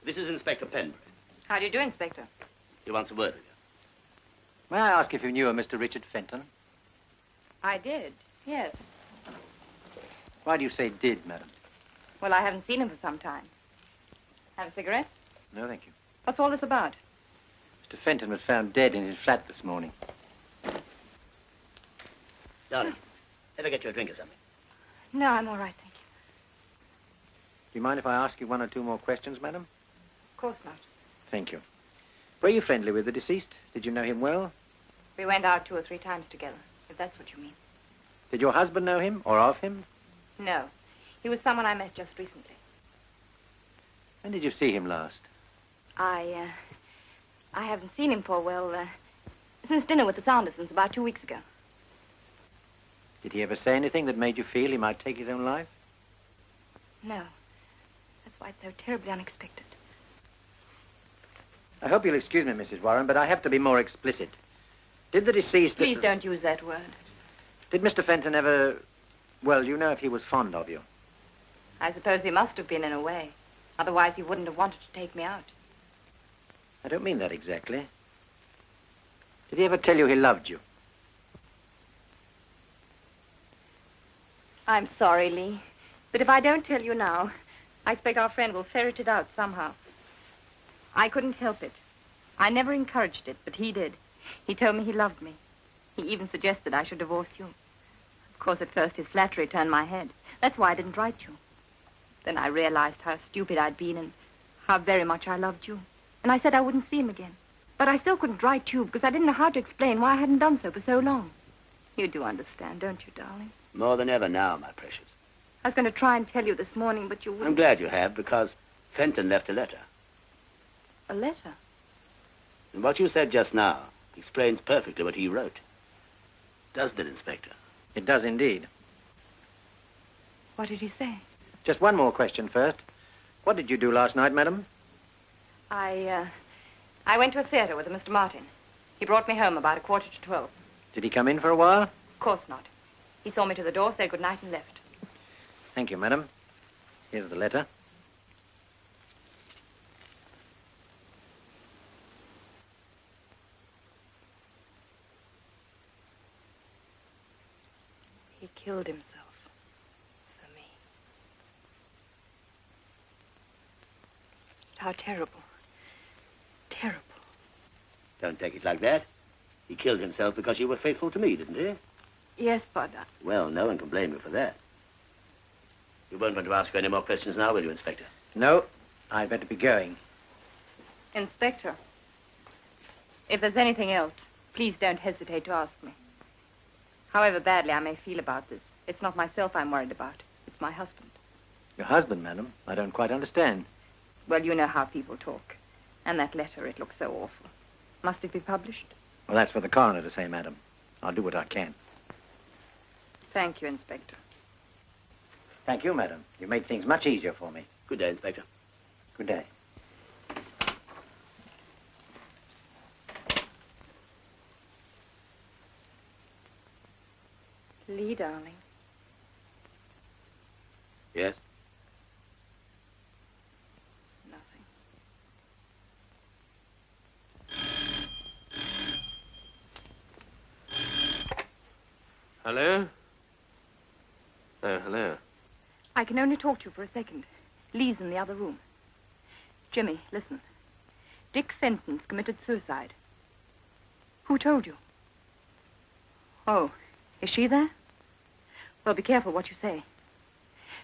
Speaker 1: this is Inspector Pembury.
Speaker 3: How do you do, Inspector?
Speaker 1: He wants a word with you.
Speaker 7: May I ask if you knew a Mr. Richard Fenton?
Speaker 3: I did, yes.
Speaker 7: Why do you say did, madam?
Speaker 3: Well, I haven't seen him for some time. Have a cigarette?
Speaker 7: No, thank you.
Speaker 3: What's all this about?
Speaker 7: Mr. Fenton was found dead in his flat this morning.
Speaker 1: Darling, ever get you a drink or something?
Speaker 3: No, I'm all right, thank you.
Speaker 7: Do you mind if I ask you 1 or 2 more questions, madam?
Speaker 3: Of course not.
Speaker 7: Thank you. Were you friendly with the deceased? Did you know him well?
Speaker 3: We went out 2 or 3 times together, if that's what you mean.
Speaker 7: Did your husband know him or of him?
Speaker 3: No. He was someone I met just recently.
Speaker 7: When did you see him last?
Speaker 3: I haven't seen him for, well, since dinner with the Sandersons about 2 weeks ago.
Speaker 7: Did he ever say anything that made you feel he might take his own life?
Speaker 3: No. That's why it's so terribly unexpected.
Speaker 7: I hope you'll excuse me, Mrs. Warren, but I have to be more explicit. Did the deceased...
Speaker 3: Please don't use that word.
Speaker 7: Did Mr. Fenton ever... Well, you know if he was fond of you?
Speaker 3: I suppose he must have been in a way. Otherwise, he wouldn't have wanted to take me out.
Speaker 7: I don't mean that exactly. Did he ever tell you he loved you?
Speaker 3: I'm sorry, Lee. But if I don't tell you now, I expect our friend will ferret it out somehow. I couldn't help it. I never encouraged it, but he did. He told me he loved me. He even suggested I should divorce you. Of course, at first his flattery turned my head. That's why I didn't write you. Then I realized how stupid I'd been and how very much I loved you. And I said I wouldn't see him again. But I still couldn't write you because I didn't know how to explain why I hadn't done so for so long. You do understand, don't you, darling?
Speaker 1: More than ever now, my precious.
Speaker 3: I was going to try and tell you this morning, but you wouldn't.
Speaker 1: I'm glad you have, because Fenton left a letter.
Speaker 3: A letter?
Speaker 1: And what you said just now explains perfectly what he wrote. Doesn't it, Inspector?
Speaker 7: It does indeed.
Speaker 3: What did he say?
Speaker 7: Just 1 more question first. What did you do last night, madam?
Speaker 3: I went to a theater with Mr. Martin. He brought me home about 11:45.
Speaker 7: Did he come in for a while?
Speaker 3: Of course not. He saw me to the door, said good night, and left.
Speaker 7: Thank you, madam. Here's the letter.
Speaker 3: He killed himself for me. How terrible. Terrible.
Speaker 1: Don't take it like that. He killed himself because you were faithful to me, didn't he?
Speaker 3: Yes, but...
Speaker 1: Well, no one can blame you for that. You won't want to ask her any more questions now, will you, Inspector?
Speaker 7: No, I'd better be going.
Speaker 3: Inspector, if there's anything else, please don't hesitate to ask me. However badly I may feel about this, it's not myself I'm worried about.
Speaker 8: It's my husband.
Speaker 7: Your husband, madam? I don't quite understand.
Speaker 8: Well, you know how people talk. And that letter, it looks so awful. Must it be published?
Speaker 7: Well, that's for the coroner to say, madam. I'll do what I can.
Speaker 8: Thank you, Inspector.
Speaker 7: Thank you, madam. You made things much easier for me.
Speaker 1: Good day, Inspector.
Speaker 7: Good day.
Speaker 8: Lee, darling.
Speaker 1: Yes?
Speaker 8: Nothing.
Speaker 6: Hello? Oh, hello.
Speaker 8: I can only talk to you for a second. Lee's in the other room. Jimmy, listen. Dick Fenton's committed suicide. Who told you? Oh, is she there? Well, be careful what you say.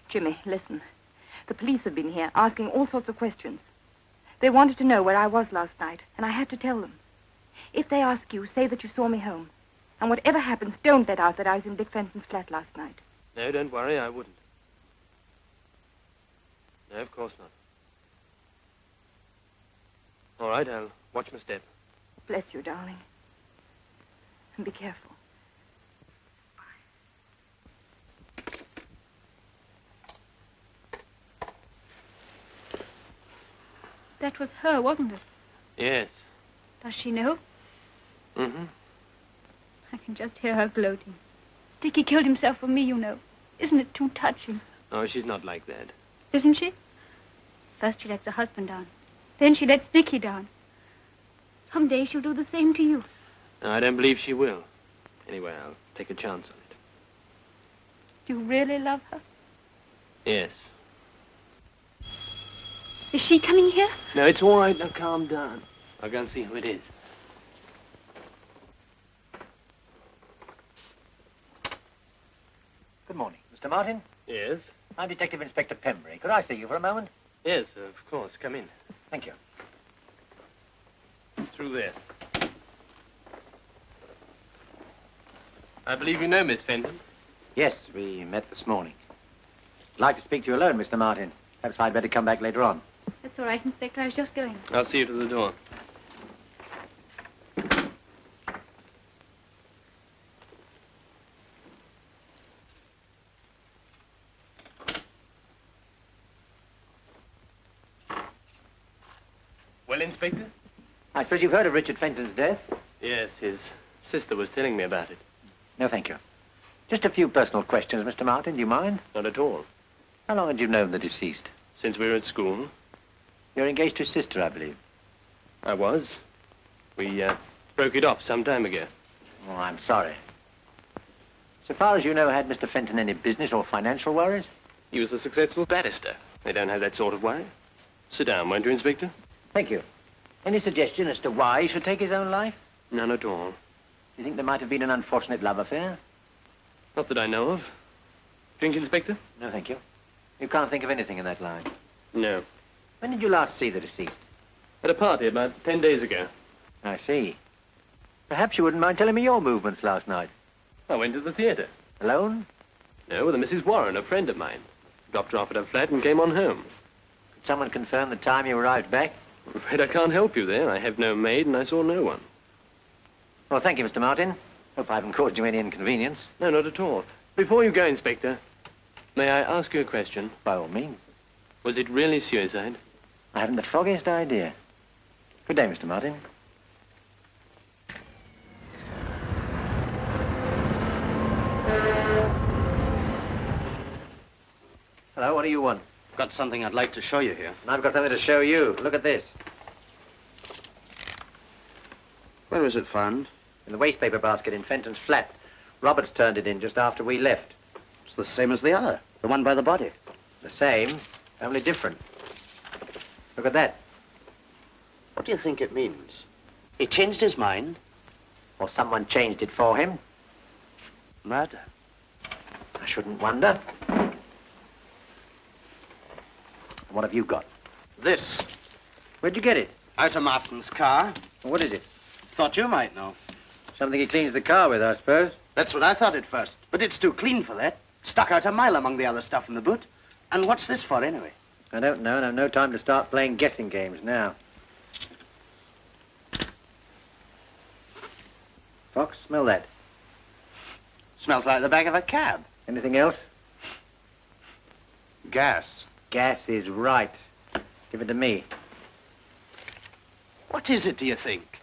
Speaker 8: Jimmy, listen. The police have been here asking all sorts of questions. They wanted to know where I was last night, and I had to tell them. If they ask you, say that you saw me home. And whatever happens, don't let out that I was in Dick Fenton's flat last night.
Speaker 6: No, don't worry, I wouldn't. No, of course not. All right, I'll watch my step.
Speaker 8: Bless you, darling. And be careful.
Speaker 4: That was her, wasn't it?
Speaker 6: Yes.
Speaker 4: Does she know?
Speaker 6: Mm-hmm.
Speaker 4: I can just hear her gloating. Dickie killed himself for me, you know. Isn't it too touching?
Speaker 6: Oh, she's not like that.
Speaker 4: Isn't she? First she lets her husband down. Then she lets Dickie down. Someday she'll do the same to you.
Speaker 6: No, I don't believe she will. Anyway, I'll take a chance on it.
Speaker 4: Do you really love her?
Speaker 6: Yes.
Speaker 4: Is she coming here?
Speaker 6: No, it's all right. Now, calm down. I'll go and see who it is.
Speaker 7: Good morning. Mr. Martin?
Speaker 6: Yes?
Speaker 7: I'm Detective Inspector Pembury. Could I see you for a moment?
Speaker 6: Yes, of course. Come in.
Speaker 7: Thank you.
Speaker 6: Through there. I believe you know Miss Fenton.
Speaker 7: Yes, we met this morning. I'd like to speak to you alone, Mr. Martin. Perhaps I'd better come back later on.
Speaker 4: That's all right, Inspector. I was just going.
Speaker 6: I'll see you to the door. Well, Inspector?
Speaker 7: I suppose you've heard of Richard Fenton's death?
Speaker 6: Yes, his sister was telling me about it.
Speaker 7: No, thank you. Just a few personal questions, Mr. Martin. Do you mind?
Speaker 6: Not at all.
Speaker 7: How long had you known the deceased?
Speaker 6: Since we were at school.
Speaker 7: You're engaged to his sister, I believe.
Speaker 6: I was. We broke it off some time ago.
Speaker 7: Oh, I'm sorry. So far as you know, had Mr. Fenton any business or financial worries?
Speaker 6: He was a successful barrister. They don't have that sort of worry. Sit down, won't you, Inspector?
Speaker 7: Thank you. Any suggestion as to why he should take his own life?
Speaker 6: None at all.
Speaker 7: Do you think there might have been an unfortunate love affair?
Speaker 6: Not that I know of. Drink, Inspector?
Speaker 7: No, thank you. You can't think of anything in that line.
Speaker 6: No.
Speaker 7: When did you last see the deceased?
Speaker 6: At a party about 10 days ago.
Speaker 7: I see. Perhaps you wouldn't mind telling me your movements last night.
Speaker 6: I went to the theatre.
Speaker 7: Alone?
Speaker 6: No, with a Mrs. Warren, a friend of mine. Dropped her off at her flat and came on home.
Speaker 7: Could someone confirm the time you arrived back?
Speaker 6: I'm afraid I can't help you there. I have no maid and I saw no one.
Speaker 7: Well, thank you, Mr. Martin. Hope I haven't caused you any inconvenience.
Speaker 6: No, not at all. Before you go, Inspector, may I ask you a question?
Speaker 7: By all means.
Speaker 6: Was it really suicide?
Speaker 7: I haven't the foggiest idea. Good day, Mr. Martin. Hello, what do you want?
Speaker 1: Got something I'd like to show you here.
Speaker 7: And I've got something to show you. Look at this.
Speaker 1: Where was it found?
Speaker 7: In the wastepaper basket in Fenton's flat. Roberts turned it in just after we left.
Speaker 1: It's the same as the other, the one by the body.
Speaker 7: The same, only different. Look at that.
Speaker 1: What do you think it means? He changed his mind?
Speaker 7: Or someone changed it for him.
Speaker 1: Murder.
Speaker 7: I shouldn't wonder. What have you got?
Speaker 1: This.
Speaker 7: Where'd you get it?
Speaker 1: Out of Martin's car.
Speaker 7: What is it?
Speaker 1: Thought you might know.
Speaker 7: Something he cleans the car with, I suppose.
Speaker 1: That's what I thought at first. But it's too clean for that.
Speaker 9: Stuck out a mile among the other stuff in the boot. And what's this for, anyway?
Speaker 7: I don't know, and I've no time to start playing guessing games now. Fox, smell that.
Speaker 9: Smells like the back of a cab.
Speaker 7: Anything else?
Speaker 9: Gas.
Speaker 7: Gas is right. Give it to me.
Speaker 9: What is it, do you think?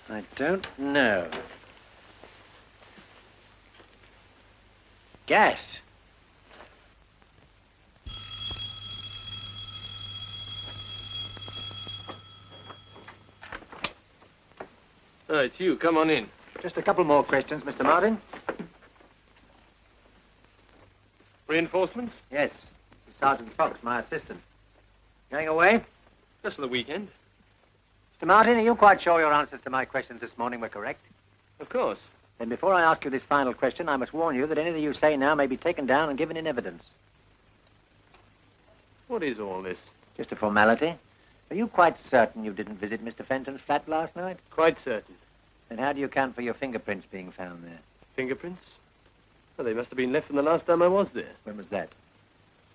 Speaker 7: I don't know. Gas.
Speaker 6: Oh, it's you. Come on in.
Speaker 7: Just a couple more questions, Mr. Martin.
Speaker 6: Reinforcements?
Speaker 7: Yes. Sergeant Fox, my assistant. Going away?
Speaker 6: Just for the weekend.
Speaker 7: Mr. Martin, are you quite sure your answers to my questions this morning were correct?
Speaker 6: Of course.
Speaker 7: Then before I ask you this final question, I must warn you that anything you say now may be taken down and given in evidence.
Speaker 6: What is all this?
Speaker 7: Just a formality. Are you quite certain you didn't visit Mr. Fenton's flat last night?
Speaker 6: Quite certain.
Speaker 7: Then how do you account for your fingerprints being found there?
Speaker 6: Fingerprints? Well, they must have been left from the last time I was there.
Speaker 7: When was that?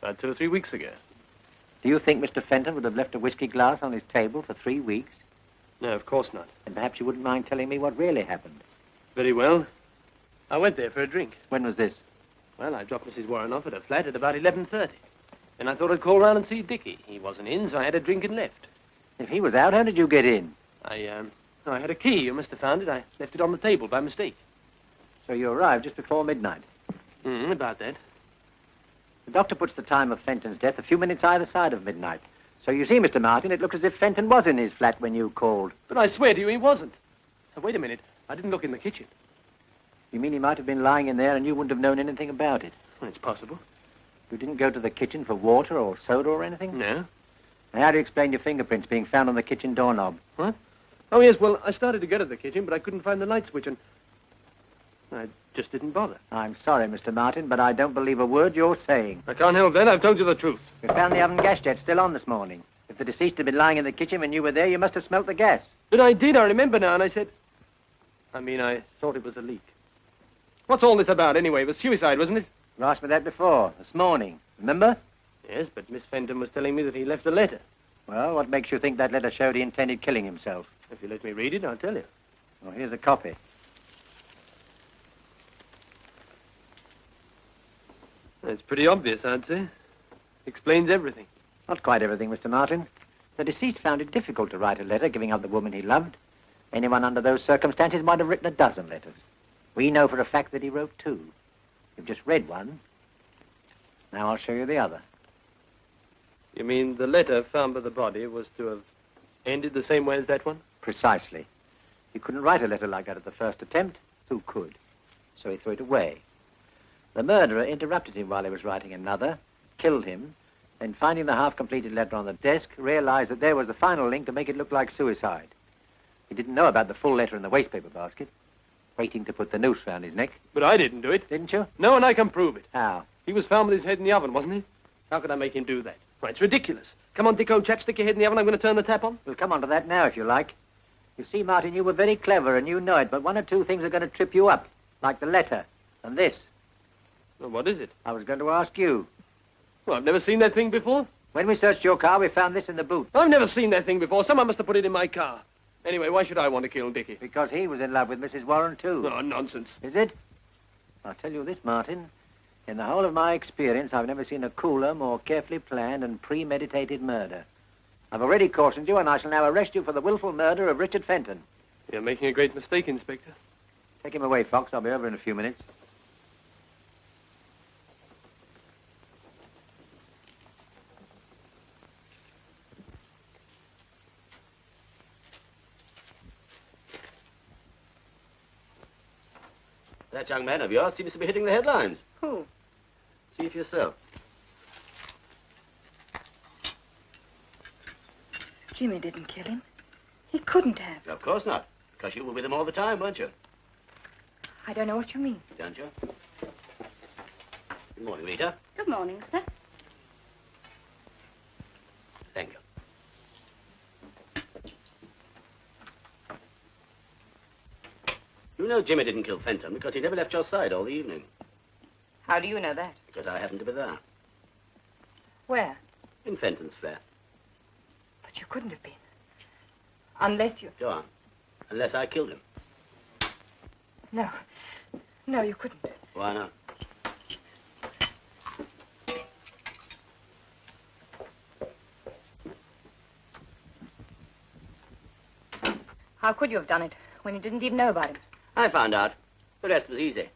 Speaker 6: About 2 or 3 weeks ago.
Speaker 7: Do you think Mr. Fenton would have left a whiskey glass on his table for 3 weeks?
Speaker 6: No, of course not.
Speaker 7: And perhaps you wouldn't mind telling me what really happened.
Speaker 6: Very well. I went there for a drink.
Speaker 7: When was this?
Speaker 6: Well, I dropped Mrs. Warren off at her flat at about 11:30. And I thought I'd call round and see Dickie. He wasn't in, so I had a drink and left.
Speaker 7: If he was out, how did you get in?
Speaker 6: I had a key. You must have found it. I left it on the table by mistake.
Speaker 7: So you arrived just before midnight.
Speaker 6: About that.
Speaker 7: The doctor puts the time of Fenton's death a few minutes either side of midnight. So you see, Mr. Martin, it looked as if Fenton was in his flat when you called.
Speaker 6: But I swear to you, he wasn't. Now, wait a minute. I didn't look in the kitchen.
Speaker 7: You mean he might have been lying in there and you wouldn't have known anything about it?
Speaker 6: Well, it's possible.
Speaker 7: You didn't go to the kitchen for water or soda or anything?
Speaker 6: No.
Speaker 7: Now, how do you explain your fingerprints being found on the kitchen doorknob?
Speaker 6: What? Oh, yes, well, I started to go to the kitchen, but I couldn't find the light switch, and I just didn't bother.
Speaker 7: I'm sorry, Mr. Martin, but I don't believe a word you're saying.
Speaker 6: I can't help that. I've told you the truth.
Speaker 7: We found the oven gas jet still on this morning. If the deceased had been lying in the kitchen when you were there, you must have smelt the gas.
Speaker 6: But I did. I remember now, and I said... I thought it was a leak. What's all this about, anyway? It was suicide, wasn't it?
Speaker 7: You asked me that before, this morning. Remember?
Speaker 6: Yes, but Miss Fenton was telling me that he left a letter.
Speaker 7: Well, what makes you think that letter showed he intended killing himself?
Speaker 6: If you let me read it, I'll tell you.
Speaker 7: Well, here's a copy.
Speaker 6: It's pretty obvious, I'd say. Explains everything.
Speaker 7: Not quite everything, Mr. Martin. The deceased found it difficult to write a letter giving up the woman he loved. Anyone under those circumstances might have written a dozen letters. We know for a fact that he wrote 2. You've just read one. Now I'll show you the other.
Speaker 6: You mean the letter found by the body was to have ended the same way as that one?
Speaker 7: Precisely. You couldn't write a letter like that at the first attempt. Who could? So he threw it away. The murderer interrupted him while he was writing another, killed him, then finding the half-completed letter on the desk, realized that there was the final link to make it look like suicide. He didn't know about the full letter in the wastepaper basket, waiting to put the noose round his neck.
Speaker 6: But I didn't do it.
Speaker 7: Didn't you?
Speaker 6: No, and I can prove it.
Speaker 7: How?
Speaker 6: He was found with his head in the oven, wasn't he? How could I make him do that? Why, it's ridiculous. Come on, Dick, old chap, stick your head in the oven. I'm going to turn the tap on.
Speaker 7: We'll come on to that now, if you like. You see, Martin, you were very clever, and you know it, but one or two things are going to trip you up, like the letter and this.
Speaker 6: Well, what is it?
Speaker 7: I was going to ask you.
Speaker 6: Well, I've never seen that thing before.
Speaker 7: When we searched your car, we found this in the boot.
Speaker 6: I've never seen that thing before. Someone must have put it in my car. Anyway, why should I want to kill Dickie?
Speaker 7: Because he was in love with Mrs. Warren, too.
Speaker 6: Oh, nonsense.
Speaker 7: Is it? I'll tell you this, Martin. In the whole of my experience, I've never seen a cooler, more carefully planned and premeditated murder. I've already cautioned you, and I shall now arrest you for the willful murder of Richard Fenton.
Speaker 6: You're making a great mistake, Inspector.
Speaker 7: Take him away, Fox. I'll be over in a few minutes.
Speaker 1: That young man of yours seems to be hitting the headlines.
Speaker 8: Who?
Speaker 1: See for yourself.
Speaker 8: Jimmy didn't kill him. He couldn't have.
Speaker 1: Of course not. Because you were with him all the time, weren't you?
Speaker 8: I don't know what you mean.
Speaker 1: Don't you? Good morning, Rita.
Speaker 4: Good morning, sir.
Speaker 1: Thank you. You know Jimmy didn't kill Fenton because he never left your side all the evening.
Speaker 8: How do you know that?
Speaker 1: Because I happened to be there.
Speaker 8: Where?
Speaker 1: In Fenton's flat.
Speaker 8: But you couldn't have been. Unless you...
Speaker 1: Go on. Unless I killed him.
Speaker 8: No. No, you couldn't.
Speaker 1: Why not?
Speaker 8: How could you have done it when you didn't even know about him?
Speaker 1: I found out. The rest was easy.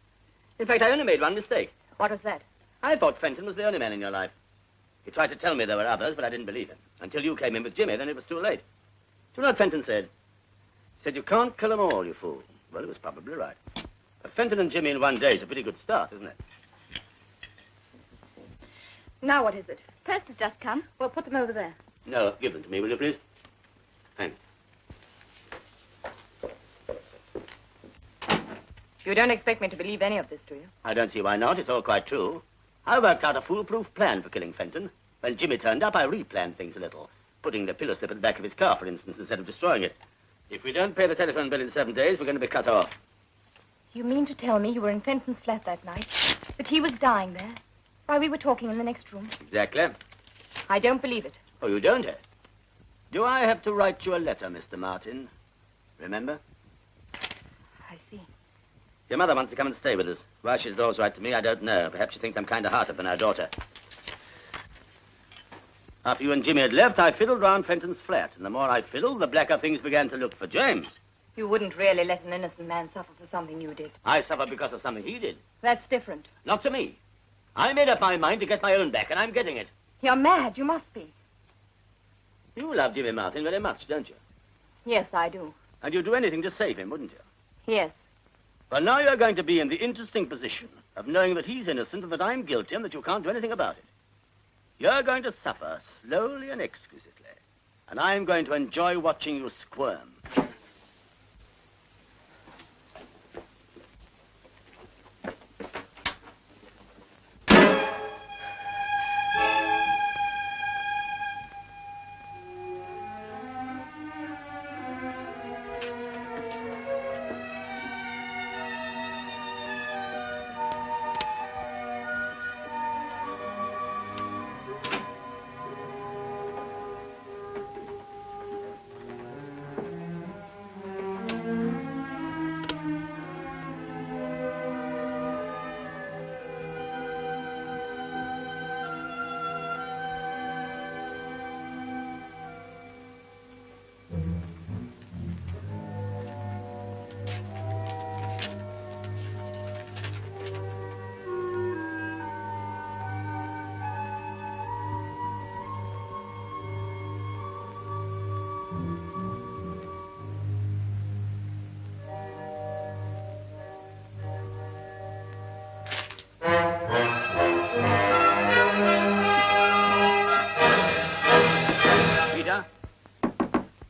Speaker 1: In fact, I only made one mistake.
Speaker 8: What was that?
Speaker 1: I thought Fenton was the only man in your life. He tried to tell me there were others, but I didn't believe him. Until you came in with Jimmy, then it was too late. Do you know what Fenton said? He said, you can't kill them all, you fool. Well, he was probably right. But Fenton and Jimmy in one day is a pretty good start, isn't it?
Speaker 8: Now what is it?
Speaker 4: Post has just come.
Speaker 8: Well, put them over there.
Speaker 1: No, give them to me, will you, please? Thanks.
Speaker 8: You don't expect me to believe any of this, do you?
Speaker 1: I don't see why not. It's all quite true. I worked out a foolproof plan for killing Fenton. When Jimmy turned up, I replanned things a little, putting the pillow slip at the back of his car, for instance, instead of destroying it. If we don't pay the telephone bill in 7 days, we're going to be cut off.
Speaker 8: You mean to tell me you were in Fenton's flat that night? That he was dying there? While we were talking in the next room?
Speaker 1: Exactly.
Speaker 8: I don't believe it.
Speaker 1: Oh, you don't, eh? Do I have to write you a letter, Mr. Martin? Remember?
Speaker 8: I see.
Speaker 1: Your mother wants to come and stay with us. Why she did always write to me, I don't know. Perhaps she thinks I'm kind of hearted than our daughter. After you and Jimmy had left, I fiddled round Fenton's flat. And the more I fiddled, the blacker things began to look for James.
Speaker 8: You wouldn't really let an innocent man suffer for something you did.
Speaker 1: I suffered because of something he did.
Speaker 8: That's different.
Speaker 1: Not to me. I made up my mind to get my own back, and I'm getting it.
Speaker 8: You're mad. You must be.
Speaker 1: You love Jimmy Martin very much, don't you?
Speaker 8: Yes, I do.
Speaker 1: And you'd do anything to save him, wouldn't you?
Speaker 8: Yes.
Speaker 1: Well, now you're going to be in the interesting position of knowing that he's innocent and that I'm guilty and that you can't do anything about it. You're going to suffer slowly and exquisitely, and I'm going to enjoy watching you squirm.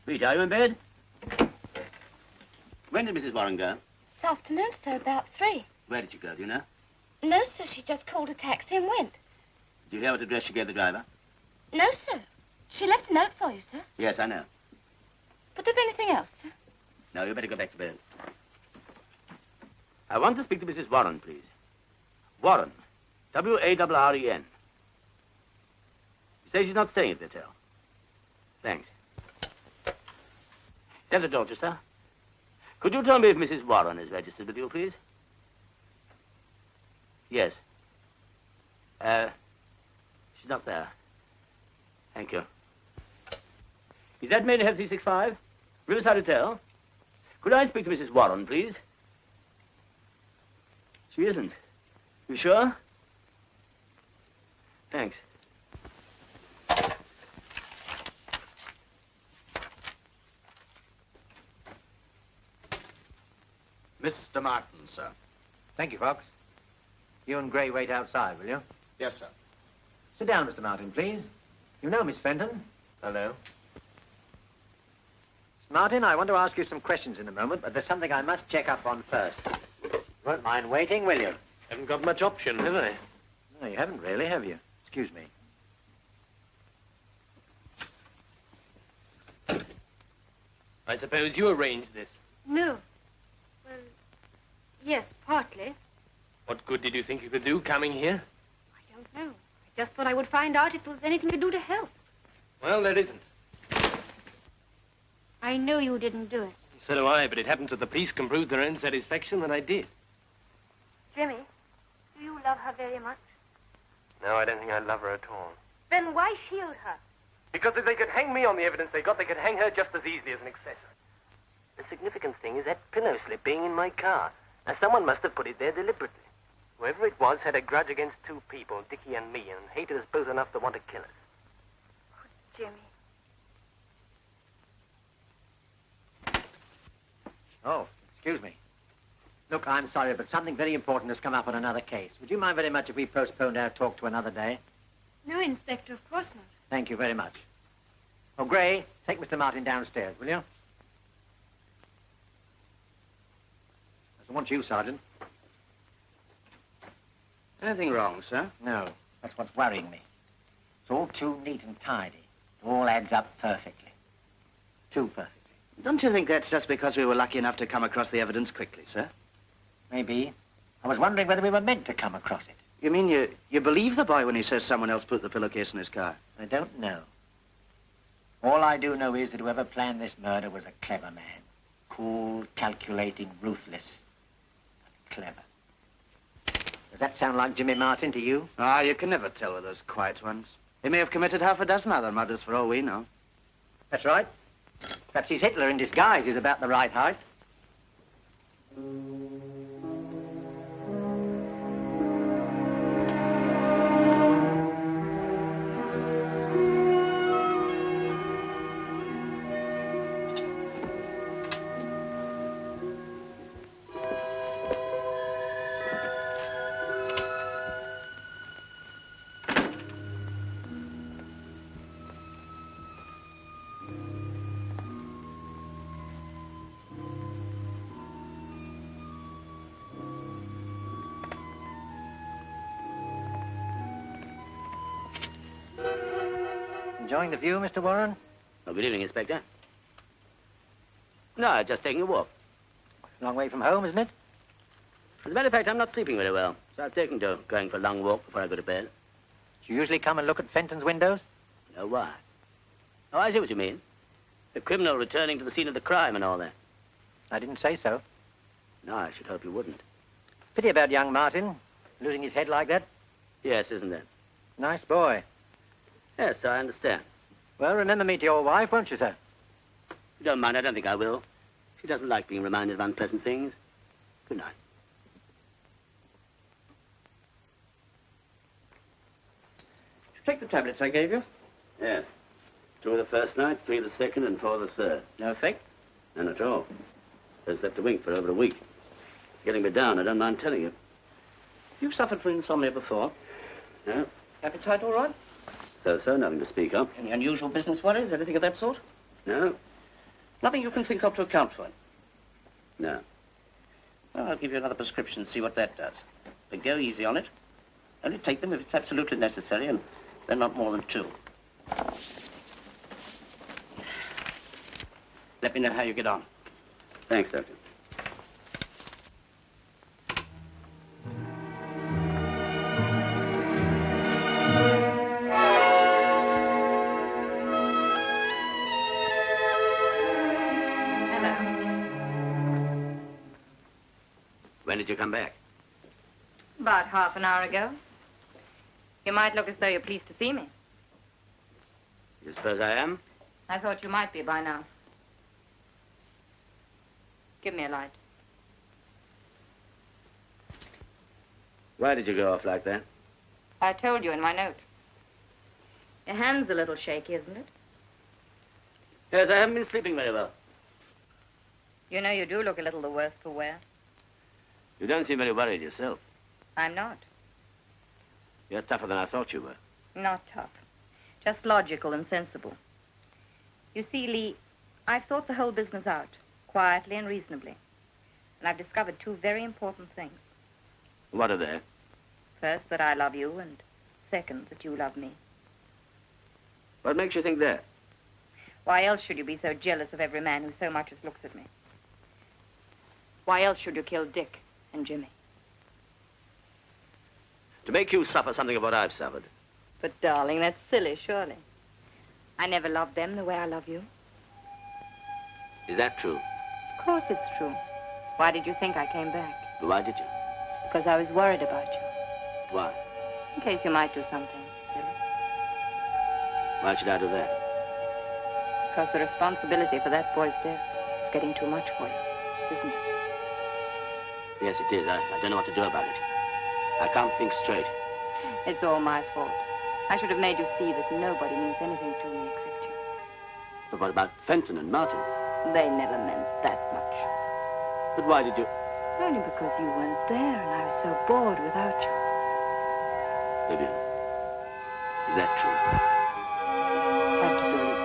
Speaker 1: Rita, are you in bed? When did Mrs. Warren go?
Speaker 4: This afternoon, sir, about 3.
Speaker 1: Where did she go, do you know?
Speaker 4: No, sir, she just called a taxi and went.
Speaker 1: Did you hear what address she gave the driver?
Speaker 4: No, sir. She left a note for you, sir.
Speaker 1: Yes, I know.
Speaker 4: But there anything else, sir?
Speaker 1: No, you better go back to bed. I want to speak to Mrs. Warren, please. Warren. W-A-R-R-E-N. She says she's not staying at the hotel. Thanks. Dr. Dorchester, could you tell me if Mrs. Warren is registered with you, please? Yes. She's not there. Thank you. Is that Maidenhead 365? Riverside Hotel? Could I speak to Mrs. Warren, please? She isn't. You sure? Thanks.
Speaker 9: Mr. Martin, sir.
Speaker 7: Thank you, Fox. You and Gray wait outside, will you?
Speaker 9: Yes, sir.
Speaker 7: Sit down, Mr. Martin, please. You know Miss Fenton.
Speaker 5: Hello.
Speaker 7: Miss Martin, I want to ask you some questions in a moment, but there's something I must check up on first. You won't mind waiting, will you?
Speaker 5: Haven't got much option, have I?
Speaker 7: No, you haven't really, have you? Excuse me.
Speaker 5: I suppose you arranged this.
Speaker 4: No. Well, yes, partly.
Speaker 6: What good did you think you could do coming here?
Speaker 4: I don't know. I just thought I would find out if there was anything to do to help.
Speaker 6: Well, there isn't.
Speaker 4: I know you didn't do it.
Speaker 6: So do I, but it happens that the police can prove to their own satisfaction that I did.
Speaker 4: Jimmy, do you love her very much?
Speaker 6: No, I don't think I love her at all.
Speaker 4: Then why shield her?
Speaker 6: Because if they could hang me on the evidence they got, they could hang her just as easily as an accessory.
Speaker 5: The significant thing is that pillow slip being in my car. Now, someone must have put it there deliberately. Whoever it was had a grudge against two people, Dickie and me, and hated us both enough to want to kill us.
Speaker 4: Oh, Jimmy.
Speaker 7: Oh, excuse me. Look, I'm sorry, but something very important has come up on another case. Would you mind very much if we postponed our talk to another day?
Speaker 4: No, Inspector, of course not.
Speaker 7: Thank you very much. Oh, Gray, take Mr. Martin downstairs, will you? I want you, Sergeant.
Speaker 9: Anything wrong, sir?
Speaker 7: No, that's what's worrying me. It's all too neat and tidy. It all adds up perfectly. Too perfectly.
Speaker 9: Don't you think that's just because we were lucky enough to come across the evidence quickly, sir?
Speaker 7: Maybe. I was wondering whether we were meant to come across it.
Speaker 9: You mean you believe the boy when he says someone else put the pillowcase in his car?
Speaker 7: I don't know. All I do know is that whoever planned this murder was a clever man. Cool, calculating, ruthless. Clever. Does that sound like Jimmy Martin to you?
Speaker 9: Ah, you can never tell with those quiet ones. He may have committed half a dozen other murders for all we know.
Speaker 7: That's right. Perhaps he's Hitler in disguise. He's about the right height. Enjoying the view, Mr. Warren?
Speaker 1: Oh, good evening, Inspector. No, just taking a walk.
Speaker 7: Long way from home, isn't it?
Speaker 1: As a matter of fact, I'm not sleeping very well, so I've taken to going for a long walk before I go to bed.
Speaker 7: Do you usually come and look at Fenton's windows?
Speaker 1: No, why? Oh, I see what you mean. The criminal returning to the scene of the crime and all that.
Speaker 7: I didn't say so.
Speaker 1: No, I should hope you wouldn't.
Speaker 7: Pity about young Martin, losing his head like that.
Speaker 1: Yes, isn't it?
Speaker 7: Nice boy.
Speaker 1: Yes, I understand.
Speaker 7: Well, remember me to your wife, won't you, sir?
Speaker 1: If you don't mind, I don't think I will. She doesn't like being reminded of unpleasant things. Good night.
Speaker 9: Did you take the tablets I gave you?
Speaker 1: Yes. 2 the first night, 3 the second, and 4 the third.
Speaker 9: No effect?
Speaker 1: None at all. I've slept a wink for over a week. It's getting me down, I don't mind telling you.
Speaker 9: You've suffered from insomnia before.
Speaker 1: No?
Speaker 9: Appetite all right?
Speaker 1: So, nothing to speak of.
Speaker 9: Any unusual business worries? Anything of that sort?
Speaker 1: No?
Speaker 9: Nothing you can think of to account for it?
Speaker 1: No.
Speaker 9: Well, I'll give you another prescription, see what that does. But go easy on it. Only take them if it's absolutely necessary, and they're not more than 2. Let me know how you get on.
Speaker 1: Thanks, Doctor. When did you come back?
Speaker 3: About half an hour ago. You might look as though you're pleased to see me.
Speaker 1: You suppose I am?
Speaker 3: I thought you might be by now. Give me a light.
Speaker 1: Why did you go off like that?
Speaker 3: I told you in my note. Your hand's a little shaky, isn't it?
Speaker 1: Yes, I haven't been sleeping very well.
Speaker 3: You know you do look a little the worse for wear.
Speaker 1: You don't seem very worried yourself.
Speaker 3: I'm not.
Speaker 1: You're tougher than I thought you were.
Speaker 3: Not tough. Just logical and sensible. You see, Lee, I've thought the whole business out, quietly and reasonably. And I've discovered 2 very important things.
Speaker 1: What are they?
Speaker 3: First, that I love you, and second, that you love me.
Speaker 1: What makes you think that?
Speaker 3: Why else should you be so jealous of every man who so much as looks at me? Why else should you kill Dick and Jimmy?
Speaker 1: To make you suffer something of what I've suffered.
Speaker 3: But, darling, that's silly, surely. I never loved them the way I love you.
Speaker 1: Is that true?
Speaker 3: Of course it's true. Why did you think I came back?
Speaker 1: Why did you?
Speaker 3: Because I was worried about you.
Speaker 1: Why?
Speaker 3: In case you might do something silly.
Speaker 1: Why should I do that?
Speaker 3: Because the responsibility for that boy's death is getting too much for you, isn't it?
Speaker 1: Yes, it is. I don't know what to do about it. I can't think straight.
Speaker 3: It's all my fault. I should have made you see that nobody means anything to me except you.
Speaker 1: But what about Fenton and Martin?
Speaker 3: They never meant that much.
Speaker 1: But why did you...
Speaker 3: Only because you weren't there and I was so bored without you.
Speaker 1: Vivian, is that true?
Speaker 3: Absolutely.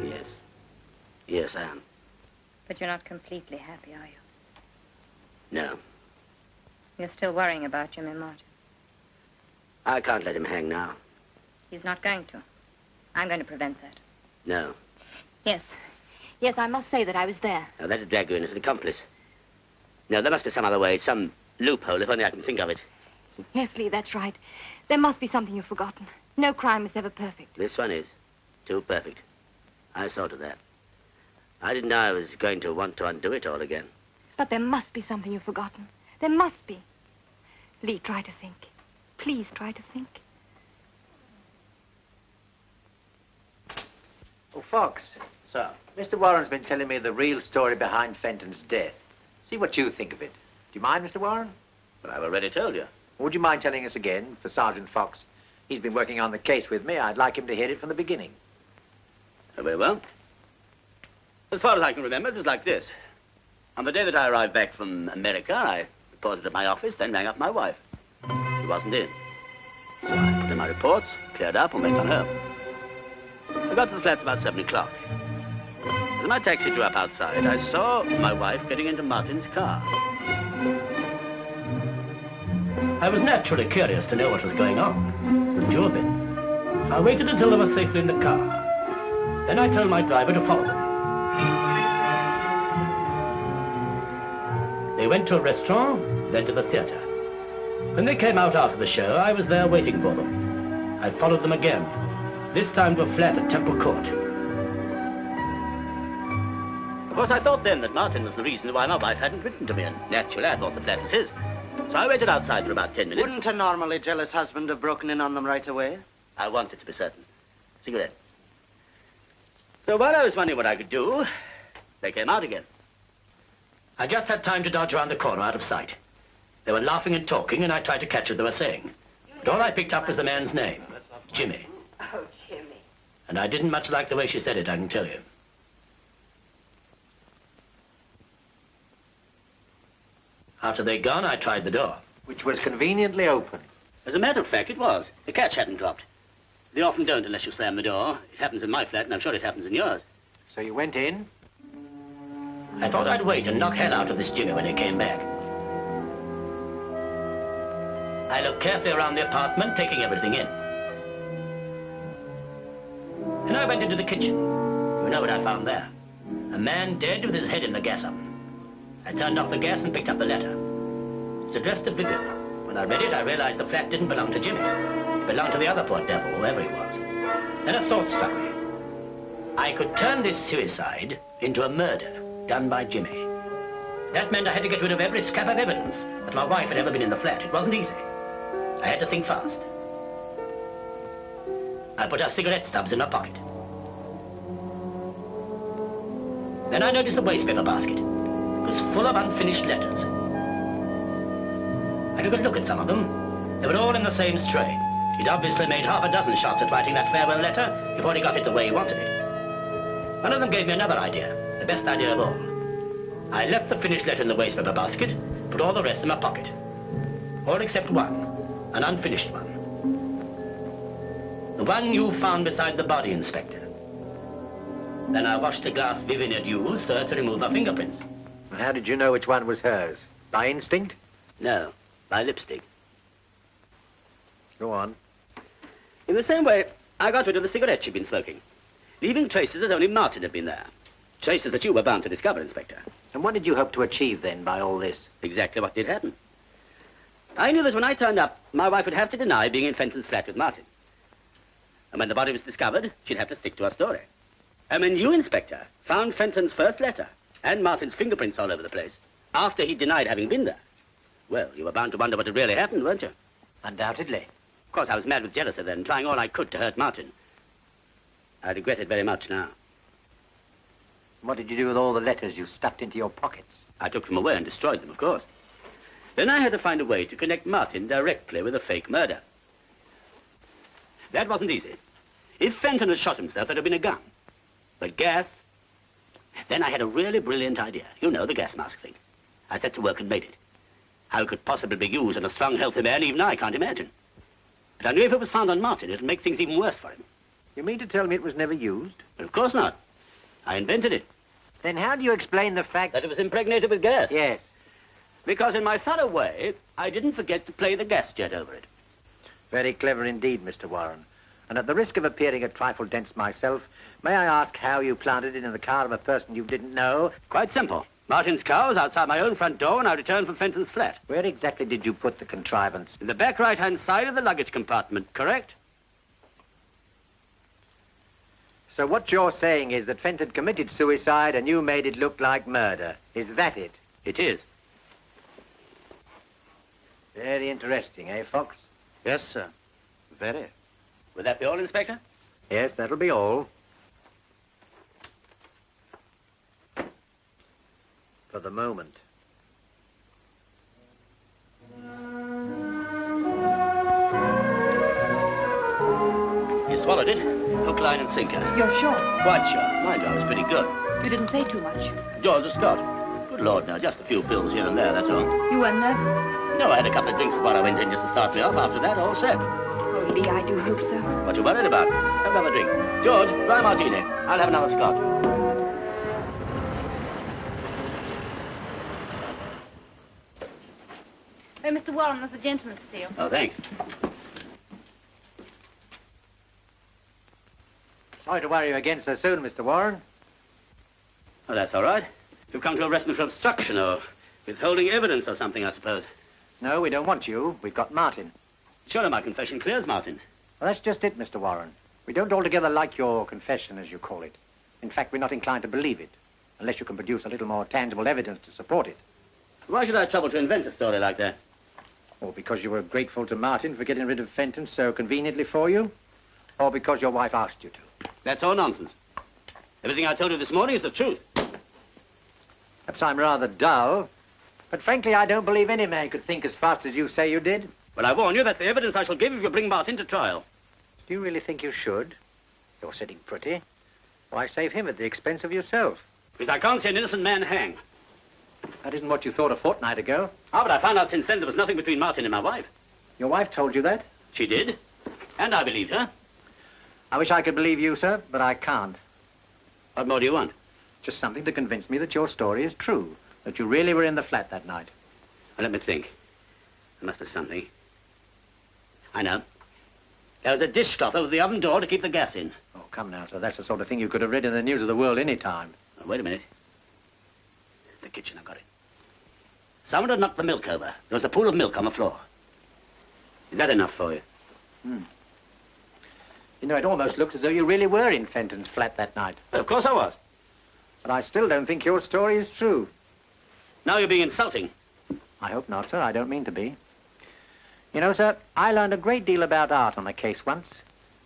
Speaker 1: Yes. Yes, I am.
Speaker 3: But you're not completely happy, are you?
Speaker 1: No.
Speaker 3: You're still worrying about Jimmy Martin.
Speaker 1: I can't let him hang now.
Speaker 3: He's not going to. I'm going to prevent that.
Speaker 1: No.
Speaker 3: Yes. Yes, I must say that I was there.
Speaker 1: Now, that'd drag you in as an accomplice. No, there must be some other way, some loophole, if only I can think of it.
Speaker 3: Yes, Lee, that's right. There must be something you've forgotten. No crime is ever perfect.
Speaker 1: This one is. Too perfect. I saw to that. I didn't know I was going to want to undo it all again.
Speaker 3: But there must be something you've forgotten. There must be. Lee, try to think. Please try to think.
Speaker 7: Oh, Fox.
Speaker 9: Sir.
Speaker 7: Mr. Warren's been telling me the real story behind Fenton's death. See what you think of it. Do you mind, Mr. Warren?
Speaker 1: But I've already told you.
Speaker 7: Would you mind telling us again for Sergeant Fox? He's been working on the case with me. I'd like him to hear it from the beginning.
Speaker 1: Very well. As far as I can remember, it was like this. On the day that I arrived back from America, I reported at my office, then rang up my wife. She wasn't in. So I put in my reports, cleared up, and went on home. I got to the flats about 7 o'clock. As my taxi drew up outside, I saw my wife getting into Martin's car. I was naturally curious to know what was going on. Wouldn't you have been? So I waited until they were safely in the car. Then I told my driver to follow them. They went to a restaurant, then to the theater. When they came out after the show, I was there waiting for them. I followed them again, this time to a flat at Temple Court. Of course, I thought then that Martin was the reason why my wife hadn't written to me, and naturally I thought the flat was his. So I waited outside for about 10 minutes.
Speaker 5: Wouldn't a normally jealous husband have broken in on them right away?
Speaker 1: I wanted to be certain. Cigarette. So while I was wondering what I could do, they came out again. I just had time to dodge around the corner out of sight. They were laughing and talking, and I tried to catch what they were saying. But all I picked up was the man's name, Jimmy.
Speaker 3: Oh, Jimmy.
Speaker 1: And I didn't much like the way she said it, I can tell you. After they'd gone, I tried the door.
Speaker 7: Which was conveniently open.
Speaker 1: As a matter of fact, it was. The catch hadn't dropped. They often don't unless you slam the door. It happens in my flat, and I'm sure it happens in yours.
Speaker 7: So you went in?
Speaker 1: I thought I'd wait and knock hell out of this Jimmy when he came back. I looked carefully around the apartment, taking everything in. Then I went into the kitchen. You know what I found there? A man dead with his head in the gas oven. I turned off the gas and picked up the letter. It's addressed to Vivian. When I read it, I realized the flat didn't belong to Jimmy. It belonged to the other poor devil, whoever he was. Then a thought struck me. I could turn this suicide into a murder done by Jimmy. That meant I had to get rid of every scrap of evidence that my wife had ever been in the flat. It wasn't easy. I had to think fast. I put her cigarette stubs in her pocket. Then I noticed the wastepaper basket. It was full of unfinished letters. I took a look at some of them. They were all in the same strain. He'd obviously made half a dozen shots at writing that farewell letter before he got it the way he wanted it. One of them gave me another idea, the best idea of all. I left the finished letter in the wastepaper basket, put all the rest in my pocket. All except one, an unfinished one. The one you found beside the body, Inspector. Then I washed the glass Vivian had used so as to remove her fingerprints.
Speaker 7: And how did you know which one was hers? By instinct?
Speaker 1: No, by lipstick.
Speaker 7: Go on.
Speaker 1: In the same way, I got rid of the cigarette she'd been smoking. leaving traces that only Martin had been there. Traces that you were bound to discover, Inspector.
Speaker 7: And what did you hope to achieve, then, by all this?
Speaker 1: Exactly what did happen. I knew that when I turned up, my wife would have to deny being in Fenton's flat with Martin. And when the body was discovered, she'd have to stick to her story. And when you, Inspector, found Fenton's first letter and Martin's fingerprints all over the place, after he denied having been there, well, you were bound to wonder what had really happened, weren't you?
Speaker 7: Undoubtedly.
Speaker 1: Of course, I was mad with jealousy then, trying all I could to hurt Martin. I regret it very much now.
Speaker 7: What did you do with all the letters you stuffed into your pockets?
Speaker 1: I took them away and destroyed them, of course. Then I had to find a way to connect Martin directly with a fake murder. That wasn't easy. If Fenton had shot himself, there'd have been a gun. But gas... Then I had a really brilliant idea. You know, the gas mask thing. I set to work and made it. How it could possibly be used on a strong, healthy man, even I can't imagine. But I knew if it was found on Martin, it'd make things even worse for him.
Speaker 7: You mean to tell me it was never used?
Speaker 1: But of course not. I invented it.
Speaker 7: Then how do you explain the fact...
Speaker 1: That it was impregnated with gas?
Speaker 7: Yes.
Speaker 1: Because in my thorough way, I didn't forget to play the gas jet over it.
Speaker 7: Very clever indeed, Mr. Warren. And at the risk of appearing a trifle dense myself, may I ask how you planted it in the car of a person you didn't know?
Speaker 1: Quite simple. Martin's car was outside my own front door when I returned from Fenton's flat.
Speaker 7: Where exactly did you put the contrivance?
Speaker 1: In the back right-hand side of the luggage compartment, correct?
Speaker 7: So what you're saying is that Fenton committed suicide and you made it look like murder. Is that it?
Speaker 1: It is.
Speaker 7: Very interesting, eh, Fox?
Speaker 9: Yes, sir. Very.
Speaker 1: Would that be all, Inspector?
Speaker 7: Yes, that'll be all. For the moment.
Speaker 1: You swallowed it. Hook, line, and sinker.
Speaker 8: You're sure?
Speaker 1: Quite sure. My job was pretty good.
Speaker 8: You didn't say too much.
Speaker 1: George Scott. Good Lord, now, just a few pills here and there, that's all.
Speaker 8: You weren't nervous?
Speaker 1: No, I had a couple of drinks before I went in just to start me off. After that, all set.
Speaker 8: Oh, Lee, I do hope so.
Speaker 1: What you worried about? Have another drink. George, dry martini. I'll have another Scott.
Speaker 4: Oh, Mr. Warren, there's a gentleman to see you.
Speaker 1: Oh, thanks.
Speaker 7: Sorry to worry you again so soon, Mr. Warren.
Speaker 1: Oh, that's all right. You've come to arrest me for obstruction or withholding evidence or something, I suppose.
Speaker 7: No, we don't want you. We've got Martin.
Speaker 1: Surely my confession clears Martin.
Speaker 7: Well, that's just it, Mr. Warren. We don't altogether like your confession, as you call it. In fact, we're not inclined to believe it, unless you can produce a little more tangible evidence to support it.
Speaker 1: Why should I trouble to invent a story like that?
Speaker 7: Or because you were grateful to Martin for getting rid of Fenton so conveniently for you? Or because your wife asked you to?
Speaker 1: That's all nonsense. Everything I told you this morning is the truth.
Speaker 7: Perhaps I'm rather dull, but frankly, I don't believe any man could think as fast as you say you did.
Speaker 1: Well, I warn you that's the evidence I shall give if you bring Martin to trial.
Speaker 7: Do you really think you should? You're sitting pretty. Why save him at the expense of yourself?
Speaker 1: Because I can't see an innocent man hang.
Speaker 7: That isn't what you thought a fortnight ago.
Speaker 1: Ah, but I found out since then there was nothing between Martin and my wife.
Speaker 7: Your wife told you that?
Speaker 1: She did. And I believed her.
Speaker 7: I wish I could believe you, sir, but I can't.
Speaker 1: What more do you want?
Speaker 7: Just something to convince me that your story is true, that you really were in the flat that night.
Speaker 1: Well, let me think. There must be something. I know. There was a dishcloth over the oven door to keep the gas in.
Speaker 7: Oh, come now, sir. That's the sort of thing you could have read in the News of the World any time.
Speaker 1: Oh, wait a minute. The kitchen, I've got it. Someone had knocked the milk over. There was a pool of milk on the floor. Is that enough for you?
Speaker 7: You know, it almost looks as though you really were in Fenton's flat that night.
Speaker 1: Well, of course I was.
Speaker 7: But I still don't think your story is true.
Speaker 1: Now you're being insulting.
Speaker 7: I hope not, sir. I don't mean to be. You know, sir, I learned a great deal about art on a case once.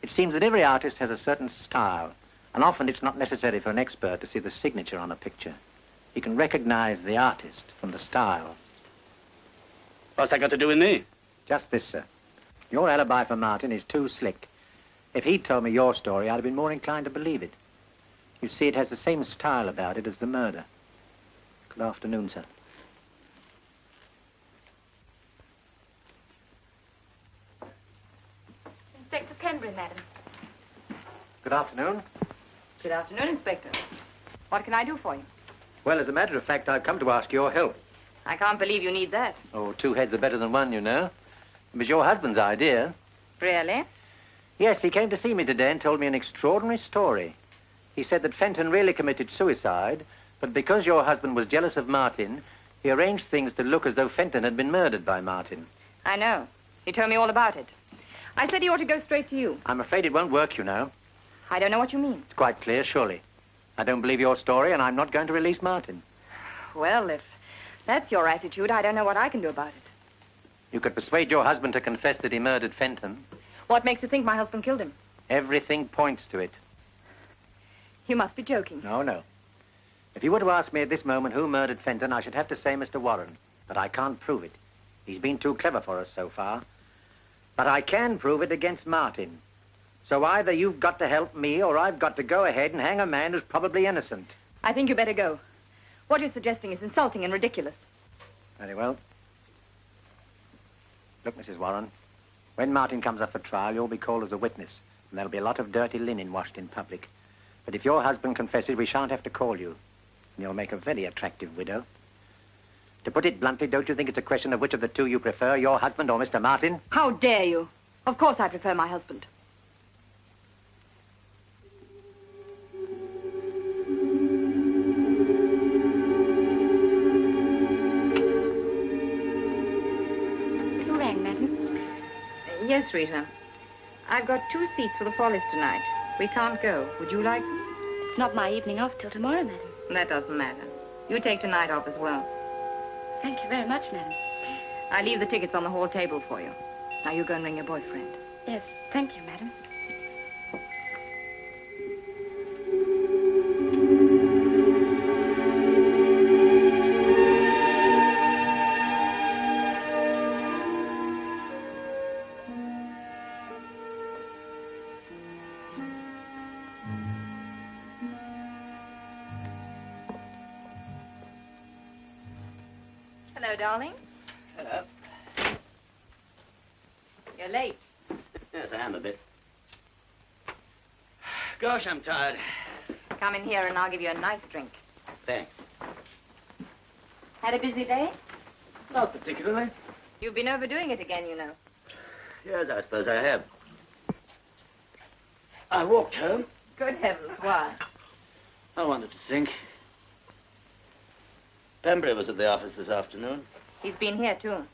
Speaker 7: It seems that every artist has a certain style, and often it's not necessary for an expert to see the signature on a picture. He can recognize the artist from the style.
Speaker 1: What's that got to do with me?
Speaker 7: Just this, sir. Your alibi for Martin is too slick. If he'd told me your story, I'd have been more inclined to believe it. You see, it has the same style about it as the murder. Good afternoon, sir.
Speaker 3: Inspector Pembury, madam.
Speaker 7: Good afternoon.
Speaker 8: Good afternoon, Inspector. What can I do for you?
Speaker 7: Well, as a matter of fact, I've come to ask your help.
Speaker 8: I can't believe you need that.
Speaker 7: Oh, two heads are better than one, you know. It was your husband's idea.
Speaker 8: Really?
Speaker 7: Yes, he came to see me today and told me an extraordinary story. He said that Fenton really committed suicide, but because your husband was jealous of Martin, he arranged things to look as though Fenton had been murdered by Martin.
Speaker 8: I know. He told me all about it. I said he ought to go straight to you.
Speaker 7: I'm afraid it won't work, you know.
Speaker 8: I don't know what you mean.
Speaker 7: It's quite clear, surely. I don't believe your story, and I'm not going to release Martin.
Speaker 8: Well, if that's your attitude, I don't know what I can do about it.
Speaker 7: You could persuade your husband to confess that he murdered Fenton.
Speaker 8: What makes you think my husband killed him?
Speaker 7: Everything points to it.
Speaker 8: You must be joking.
Speaker 7: No, no. If you were to ask me at this moment who murdered Fenton, I should have to say Mr. Warren. But I can't prove it. He's been too clever for us so far. But I can prove it against Martin. So either you've got to help me or I've got to go ahead and hang a man who's probably innocent.
Speaker 8: I think you better go. What you're suggesting is insulting and ridiculous.
Speaker 7: Very well. Look, Mrs. Warren, when Martin comes up for trial, you'll be called as a witness, and there'll be a lot of dirty linen washed in public. But if your husband confesses, we shan't have to call you, and you'll make a very attractive widow. To put it bluntly, don't you think it's a question of which of the two you prefer, your husband or Mr. Martin?
Speaker 8: How dare you? Of course I prefer my husband.
Speaker 4: Who rang, madam?
Speaker 8: Yes, Rita. I've got 2 seats for the Follies tonight. We can't go. Would you like them?
Speaker 4: It's not my evening off till tomorrow, madam.
Speaker 8: That doesn't matter. You take tonight off as well.
Speaker 4: Thank you very much, madam.
Speaker 8: I leave the tickets on the hall table for you. Now you go and ring your boyfriend.
Speaker 4: Yes, thank you, madam.
Speaker 8: Hello, darling.
Speaker 1: Hello.
Speaker 8: You're late.
Speaker 1: Yes, I am a bit. Gosh, I'm tired.
Speaker 8: Come in here and I'll give you a nice drink.
Speaker 1: Thanks.
Speaker 8: Had a busy day?
Speaker 1: Not particularly.
Speaker 8: You've been overdoing it again, you know.
Speaker 1: Yes, I suppose I have. I walked home.
Speaker 8: Good heavens, why?
Speaker 1: I wanted to think. Pembury was at the office this afternoon.
Speaker 8: He's been here, too.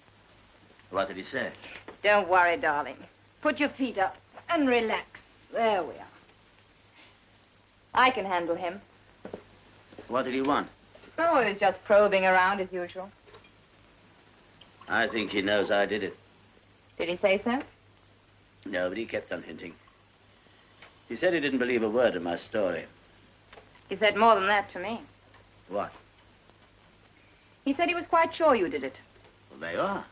Speaker 1: What did he say?
Speaker 8: Don't worry, darling. Put your feet up and relax. There we are. I can handle him.
Speaker 1: What did he want?
Speaker 8: Oh, he was just probing around as usual.
Speaker 1: I think he knows I did it.
Speaker 8: Did he say so?
Speaker 1: No, but he kept on hinting. He said he didn't believe a word of my story.
Speaker 8: He said more than that to me.
Speaker 1: What?
Speaker 8: He said he was quite sure you did it.
Speaker 1: Well, there you are.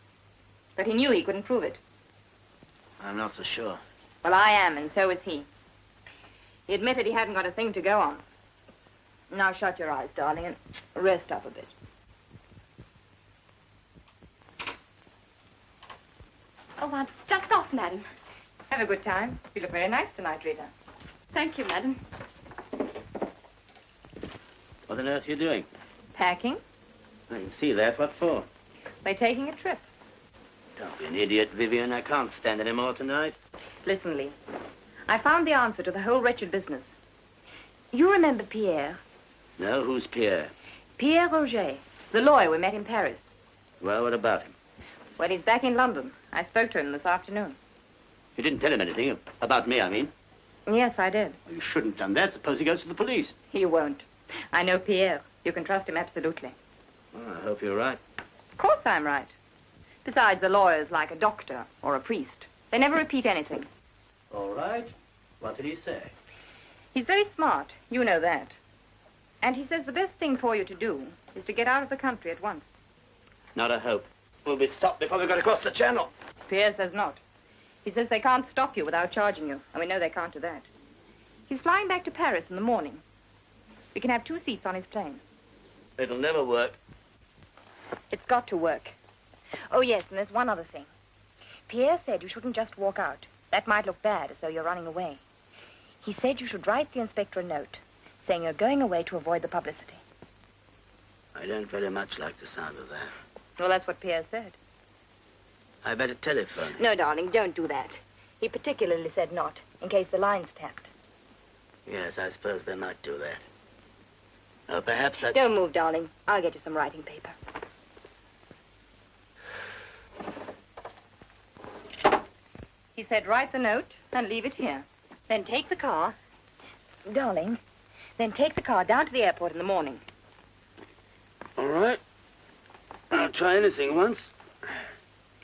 Speaker 8: But he knew he couldn't prove it.
Speaker 1: I'm not so sure.
Speaker 8: Well, I am, and so is he. He admitted he hadn't got a thing to go on. Now shut your eyes, darling, and rest up a bit.
Speaker 4: Oh, I'm just off, madam.
Speaker 8: Have a good time. You look very nice tonight, Rita.
Speaker 4: Thank you, madam.
Speaker 1: What on earth are you doing?
Speaker 8: Packing?
Speaker 1: I can see that. What for?
Speaker 8: They're taking a trip.
Speaker 1: Don't be an idiot, Vivian. I can't stand any more tonight.
Speaker 8: Listen, Lee. I found the answer to the whole wretched business. You remember Pierre?
Speaker 1: No? Who's Pierre?
Speaker 8: Pierre Roger, the lawyer we met in Paris.
Speaker 1: Well, what about him?
Speaker 8: Well, he's back in London. I spoke to him this afternoon.
Speaker 1: You didn't tell him anything about me, I mean.
Speaker 8: Yes, I did.
Speaker 1: Well, you shouldn't have done that. Suppose he goes to the police.
Speaker 8: He won't. I know Pierre. You can trust him absolutely.
Speaker 1: Well, I hope you're right.
Speaker 8: Of course I'm right. Besides, a lawyer's like a doctor or a priest. They never repeat anything.
Speaker 1: All right. What did he say?
Speaker 8: He's very smart. You know that. And he says the best thing for you to do is to get out of the country at once.
Speaker 1: Not a hope. We'll be stopped before we got across the channel.
Speaker 8: Pierre says not. He says they can't stop you without charging you, and we know they can't do that. He's flying back to Paris in the morning. We can have 2 seats on his plane.
Speaker 1: It'll never work.
Speaker 8: It's got to work. Oh, yes, and there's one other thing. Pierre said you shouldn't just walk out. That might look bad, as though you're running away. He said you should write the inspector a note, saying you're going away to avoid the publicity.
Speaker 1: I don't very much like the sound of that.
Speaker 8: Well, that's what Pierre said.
Speaker 1: I better telephone.
Speaker 8: No, darling, don't do that. He particularly said not, in case the line's tapped.
Speaker 1: Yes, I suppose they might do that. Perhaps I...
Speaker 3: Don't move, darling. I'll get you some writing paper.
Speaker 8: He said write the note and leave it here. Then take the car. Darling, then take the car down to the airport in the morning.
Speaker 1: All right. I'll try anything once.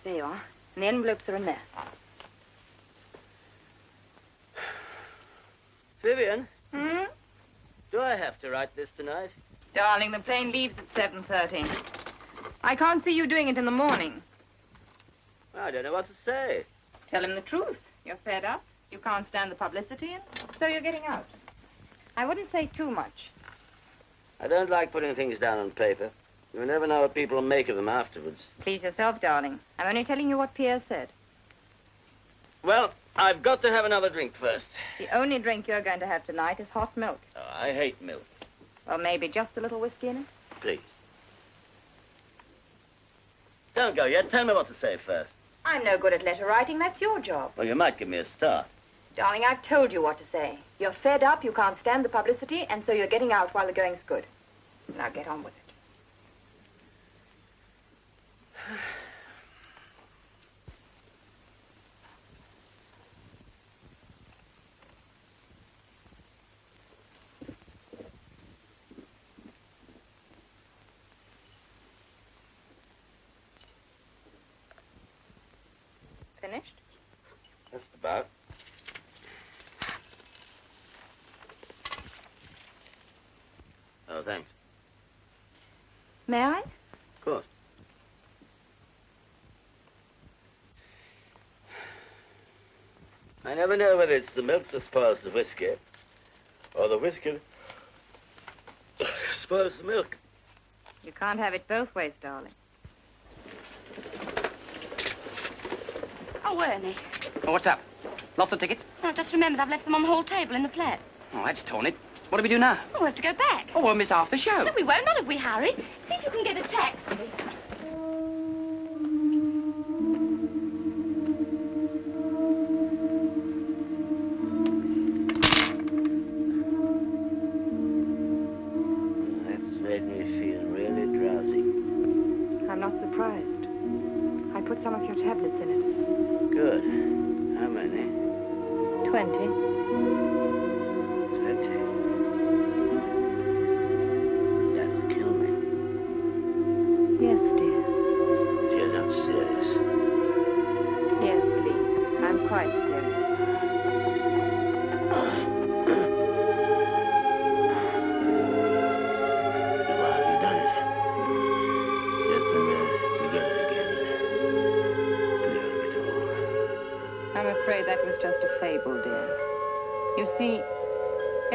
Speaker 8: There you are. And the envelopes are in there.
Speaker 1: Vivian,
Speaker 8: Hmm?
Speaker 1: do I have to write this tonight?
Speaker 8: Darling, the plane leaves at 7:30. I can't see you doing it in the morning.
Speaker 1: I don't know what to say.
Speaker 8: Tell him the truth. You're fed up. You can't stand the publicity, and so you're getting out. I wouldn't say too much.
Speaker 1: I don't like putting things down on paper. You never know what people will make of them afterwards.
Speaker 8: Please yourself, darling. I'm only telling you what Pierre said.
Speaker 1: Well, I've got to have another drink first.
Speaker 8: The only drink you're going to have tonight is hot milk.
Speaker 1: Oh, I hate milk.
Speaker 8: Well, maybe just a little whiskey in it.
Speaker 1: Please. Don't go yet. Tell me what to say first.
Speaker 8: I'm no good at letter writing. That's your job.
Speaker 1: Well, you might give me a start.
Speaker 8: Darling, I've told you what to say. You're fed up, you can't stand the publicity, and so you're getting out while the going's good. Now get on with it. Finished?
Speaker 1: Just about. Oh, thanks.
Speaker 8: May I?
Speaker 1: Of course. I never know whether it's the milk that spoils the whiskey, or the whiskey spoils the milk.
Speaker 8: You can't have it both ways, darling.
Speaker 10: Oh, Ernie.
Speaker 11: Oh, what's up? Lost the tickets?
Speaker 10: No, just remembered I've left them on the hall table in the flat.
Speaker 11: Oh, that's torn it. What do we do now?
Speaker 10: Oh, we have to go back.
Speaker 11: Oh, we'll miss half the show.
Speaker 10: No, we won't, not if we hurry. See if you can get a taxi.
Speaker 1: That's made me feel really drowsy.
Speaker 8: I'm not surprised. I put some of your tablets in it.
Speaker 1: Good. How many?
Speaker 8: 20.
Speaker 1: 20. That'll kill me.
Speaker 8: Yes, dear.
Speaker 1: You're not serious.
Speaker 8: Yes, Lee. I'm quite serious.
Speaker 1: Why have you done it? Just when we're together again. Clear of it all.
Speaker 8: I'm afraid that was just a fable, dear. You see,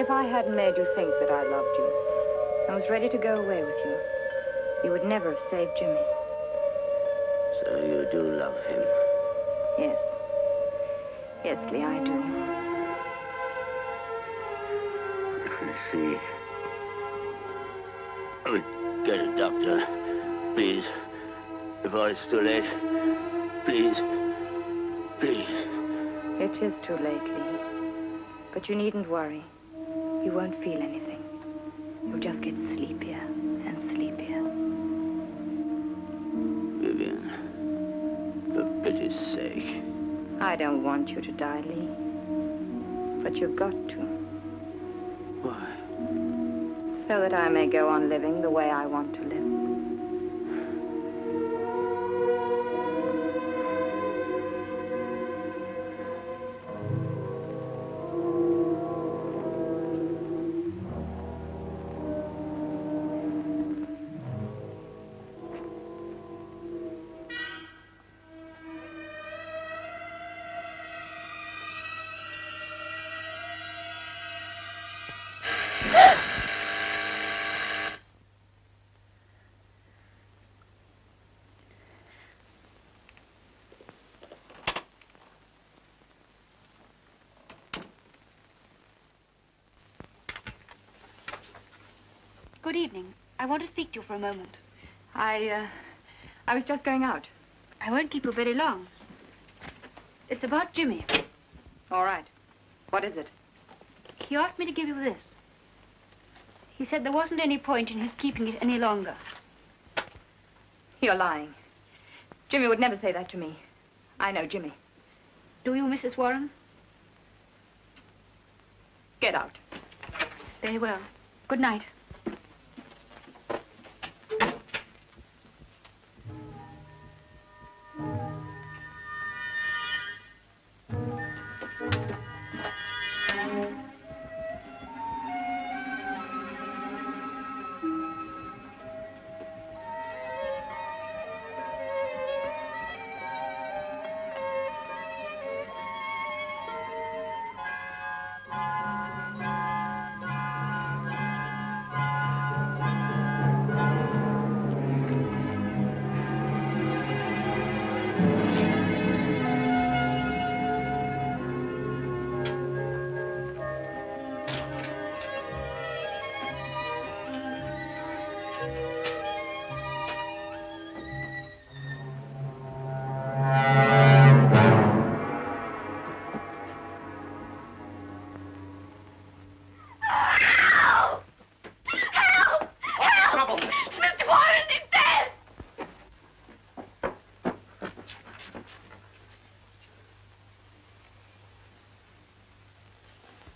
Speaker 8: if I hadn't made you think that I loved you, and was ready to go away with you, you would never have saved Jimmy.
Speaker 1: So you do love him?
Speaker 8: Yes. Yes, Lee, I do.
Speaker 1: I see. Oh, get a doctor, please. Before it's too late. Please. Please.
Speaker 8: It is too late, Lee. But you needn't worry. You won't feel anything. You'll just get sleepier and sleepier.
Speaker 1: Vivian, for pity's sake.
Speaker 8: I don't want you to die, Lee. But you've got to.
Speaker 1: Why?
Speaker 8: So that I may go on living the way I want to live.
Speaker 4: Good evening. I want to speak to you for a moment.
Speaker 8: I was just going out.
Speaker 4: I won't keep you very long. It's about Jimmy.
Speaker 8: All right. What is it?
Speaker 4: he asked me to give you this. He said there wasn't any point in his keeping it any longer.
Speaker 8: You're lying. Jimmy would never say that to me. I know Jimmy.
Speaker 4: Do you, Mrs. Warren?
Speaker 8: Get out.
Speaker 4: Very well. Good night.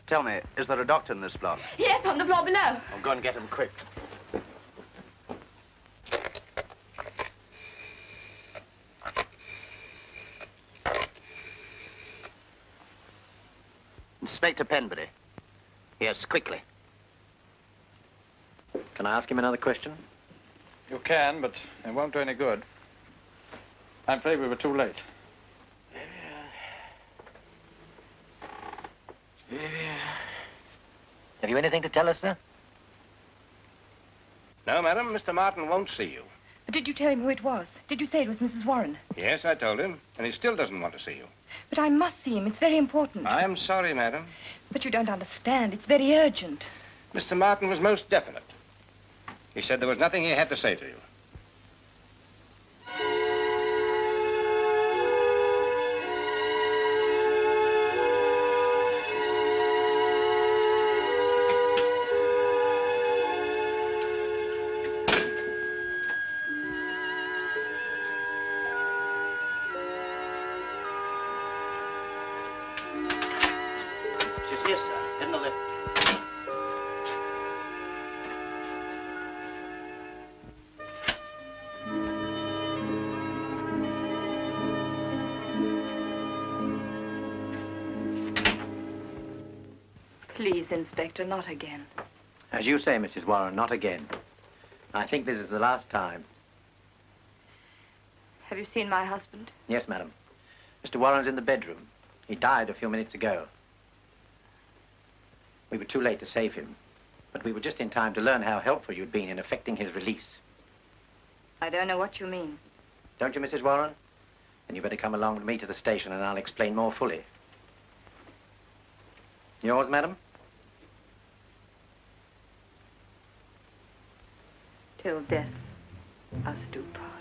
Speaker 12: Tell me, is there a doctor in this block?
Speaker 10: Yes, on the floor below.
Speaker 12: I'll go and get him quick.
Speaker 2: Inspector Penbury. Yes, quickly.
Speaker 7: Can I ask him another question?
Speaker 13: You can, but it won't do any good. I'm afraid we were too late.
Speaker 2: Have you anything to tell us, sir?
Speaker 14: No, madam, Mr. Martin won't see you.
Speaker 8: But did you tell him who it was? Did you say it was Mrs. Warren?
Speaker 14: Yes, I told him, and he still doesn't want to see you.
Speaker 8: But I must see him. It's very important.
Speaker 14: I'm sorry, madam.
Speaker 8: But you don't understand. It's very urgent.
Speaker 14: Mr. Martin was most definite. He said there was nothing he had to say to you.
Speaker 2: She's here, sir. In the lift.
Speaker 8: Please, Inspector, not again.
Speaker 7: As you say, Mrs. Warren, not again. I think this is the last time.
Speaker 8: Have you seen my husband?
Speaker 7: Yes, madam. Mr. Warren's in the bedroom. He died a few minutes ago. We were too late to save him, but we were just in time to learn how helpful you'd been in effecting his release.
Speaker 8: I don't know what you mean.
Speaker 7: Don't you, Mrs. Warren? Then you better come along with me to the station and I'll explain more fully. Yours, madam?
Speaker 8: Till death us do part.